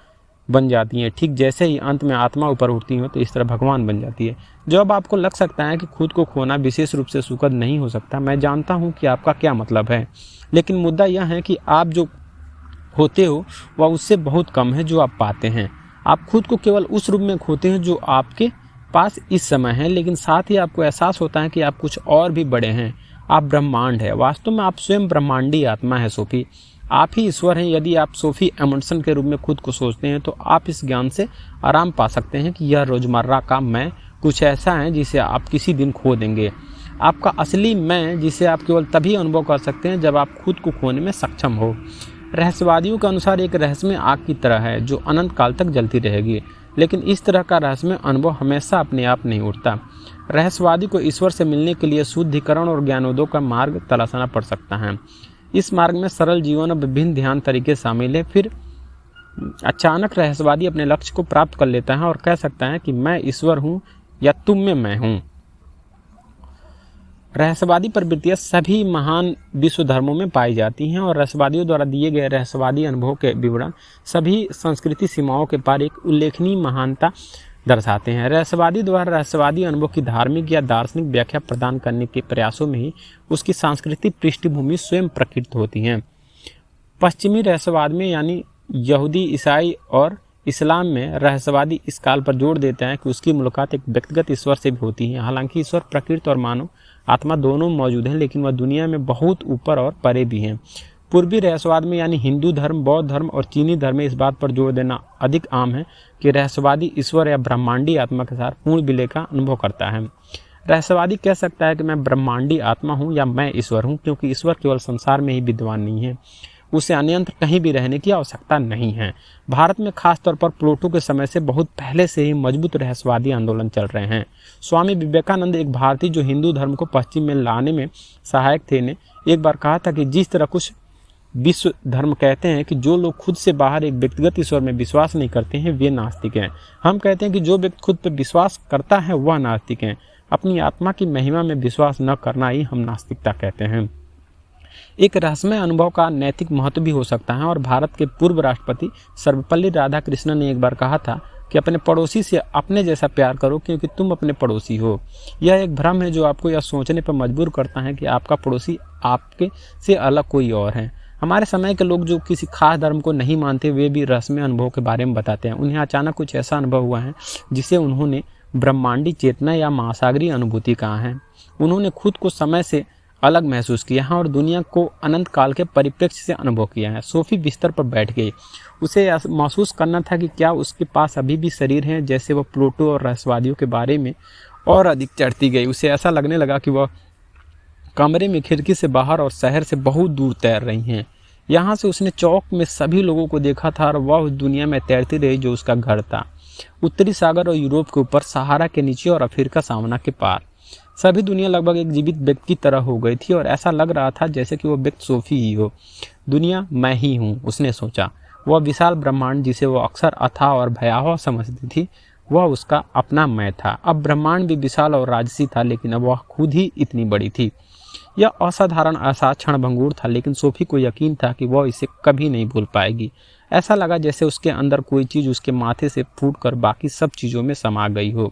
Speaker 1: बन जाती है, ठीक जैसे ही अंत में आत्मा ऊपर उठती हो तो इस तरह भगवान बन जाती है। जो अब आपको लग सकता है कि खुद को खोना विशेष रूप से सुखद नहीं हो सकता, मैं जानता हूं कि आपका क्या मतलब है, लेकिन मुद्दा यह है कि आप जो होते हो वह उससे बहुत कम है जो आप पाते हैं। आप खुद को केवल उस रूप में खोते हैं जो आपके पास इस समय है, लेकिन साथ ही आपको एहसास होता है कि आप कुछ और भी बड़े हैं। आप ब्रह्मांड है। वास्तव में आप स्वयं ब्रह्मांडी आत्मा है सोफी। आप ही ईश्वर हैं। यदि आप सोफी एमंडसन के रूप में खुद को सोचते हैं तो आप इस ज्ञान से आराम पा सकते हैं कि यह रोजमर्रा का मैं कुछ ऐसा है जिसे आप किसी दिन खो देंगे। आपका असली मैं जिसे आप केवल तभी अनुभव कर सकते हैं जब आप खुद को खोने में सक्षम हो। रहस्यवादियों के अनुसार एक रहस्यमय आग की तरह है जो अनंत काल तक जलती रहेगी, लेकिन इस तरह का रहस्यमय अनुभव हमेशा अपने आप नहीं उठता। रहस्यवादी को ईश्वर से मिलने के लिए शुद्धिकरण और ज्ञानोदय का मार्ग तलाशना पड़ सकता है। इस मार्ग में सरल जीवन और विभिन्न ध्यान तरीके शामिल है। फिर अचानक रहस्यवादी अपने लक्ष्य को प्राप्त कर लेता है और कह सकता है कि मैं ईश्वर हूँ या तुम में मैं हूँ। रहस्यवादी प्रवृत्तियाँ सभी महान विश्व धर्मों में पाई जाती हैं और रहस्यवादियों द्वारा दिए गए रहस्यवादी अनुभव के विवरण सभी संस्कृति सीमाओं के पार एक उल्लेखनीय महानता दर्शाते हैं। रहस्यवादी द्वारा रहस्यवादी अनुभव की धार्मिक या दार्शनिक व्याख्या प्रदान करने के प्रयासों में ही उसकी सांस्कृतिक पृष्ठभूमि स्वयं प्रकट होती है। पश्चिमी रहस्यवाद में यानी यहूदी, ईसाई और इस्लाम में रहस्यवादी इस काल पर जोर देते हैं कि उसकी मुलाकात एक व्यक्तिगत ईश्वर से भी होती है। हालांकि ईश्वर प्रकृति और मानव आत्मा दोनों मौजूद हैं, लेकिन वह दुनिया में बहुत ऊपर और परे भी हैं। पूर्वी रहस्यवाद में यानी हिंदू धर्म, बौद्ध धर्म और चीनी धर्म में इस बात पर जोर देना अधिक आम है कि रहस्यवादी ईश्वर या ब्रह्मांडी आत्मा के साथ पूर्ण विलय का अनुभव करता है। रहस्यवादी कह सकता है कि मैं ब्रह्मांडी आत्मा हूँ या मैं ईश्वर हूँ, क्योंकि ईश्वर केवल संसार में ही विद्यमान नहीं है, उसे अन्यत्र कहीं भी रहने की आवश्यकता नहीं है। भारत में खासतौर पर प्लेटो के समय से बहुत पहले से ही मजबूत रहस्यवादी आंदोलन चल रहे हैं। स्वामी विवेकानंद, एक भारतीय जो हिंदू धर्म को पश्चिम में लाने में सहायक थे, ने एक बार कहा था कि जिस तरह कुछ विश्व धर्म कहते हैं कि जो लोग खुद से बाहर एक व्यक्तिगत ईश्वर में विश्वास नहीं करते हैं वे नास्तिक हैं, हम कहते हैं कि जो व्यक्ति खुद पर विश्वास करता है वह नास्तिक है। अपनी आत्मा की महिमा में विश्वास न करना ही हम नास्तिकता कहते हैं। एक रहस्यमय अनुभव का नैतिक महत्व भी हो सकता है और भारत के पूर्व राष्ट्रपति सर्वपल्ली राधाकृष्णन ने एक बार कहा था कि अपने पड़ोसी से अपने जैसा प्यार करो क्योंकि तुम अपने पड़ोसी हो। यह एक भ्रम है जो आपको यह सोचने पर मजबूर करता है कि आपका पड़ोसी आपके से अलग कोई और है। हमारे समय के लोग जो किसी खास धर्म को नहीं मानते वे भी रहस्यमय अनुभव के बारे में बताते हैं। उन्हें अचानक कुछ ऐसा अनुभव हुआ है जिसे उन्होंने ब्रह्मांडी चेतना या महासागरीय अनुभूति कहा है। उन्होंने खुद को समय से अलग महसूस किया है और दुनिया को अनंत काल के परिप्रेक्ष्य से अनुभव किया है। सोफी बिस्तर पर बैठ गई। उसे महसूस करना था कि क्या उसके पास अभी भी शरीर है। जैसे वह प्लेटो और रहस्यवादियों के बारे में और अधिक चढ़ती गई, उसे ऐसा लगने लगा कि वह कमरे में खिड़की से बाहर और शहर से बहुत दूर तैर रही हैं। यहाँ से उसने चौक में सभी लोगों को देखा था और वह उस दुनिया में तैरती रही जो उसका घर था। उत्तरी सागर और यूरोप के ऊपर, सहारा के नीचे और अफ्रीका सामना के पार सभी दुनिया लगभग एक जीवित व्यक्ति की तरह हो गई थी और ऐसा लग रहा था जैसे कि वो व्यक्ति सोफी ही हो। दुनिया मैं ही हूँ, उसने सोचा। वह विशाल ब्रह्मांड जिसे वो अक्सर अथाह और भयावह समझती थी, वह उसका अपना मैं था। अब ब्रह्मांड भी विशाल और राजसी था, लेकिन अब वह खुद ही इतनी बड़ी थी। यह असाधारण एहसास क्षणभंगुर था, लेकिन सोफी को यकीन था कि वह इसे कभी नहीं भूल पाएगी। ऐसा लगा जैसे उसके अंदर कोई चीज़ उसके माथे से फूटकर बाकी सब चीज़ों में समा गई हो।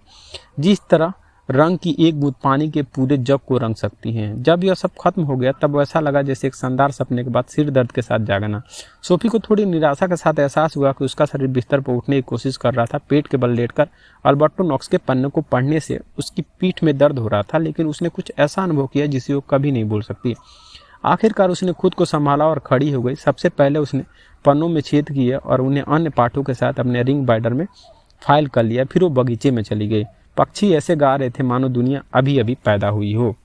Speaker 1: जिस तरह रंग की एक बूंद पानी के पूरे जग को रंग सकती है। जब यह सब खत्म हो गया तब ऐसा लगा जैसे एक शानदार सपने के बाद सिर दर्द के साथ जागना। सोफी को थोड़ी निराशा के साथ एहसास हुआ कि उसका शरीर बिस्तर पर उठने की कोशिश कर रहा था। पेट के बल लेटकर अल्बर्टो नॉक्स के पन्ने को पढ़ने से उसकी पीठ में दर्द हो रहा था, लेकिन उसने कुछ ऐसा अनुभव किया जिसे वो कभी नहीं भूल सकती। आखिरकार उसने खुद को संभाला और खड़ी हो गई। सबसे पहले उसने पन्नों में छेद किए और उन्हें अन्य पाठों के साथ अपने रिंग बाइंडर में फाइल कर लिया। फिर वो बगीचे में चली गई। पक्षी ऐसे गा रहे थे मानो दुनिया अभी अभी पैदा हुई हो।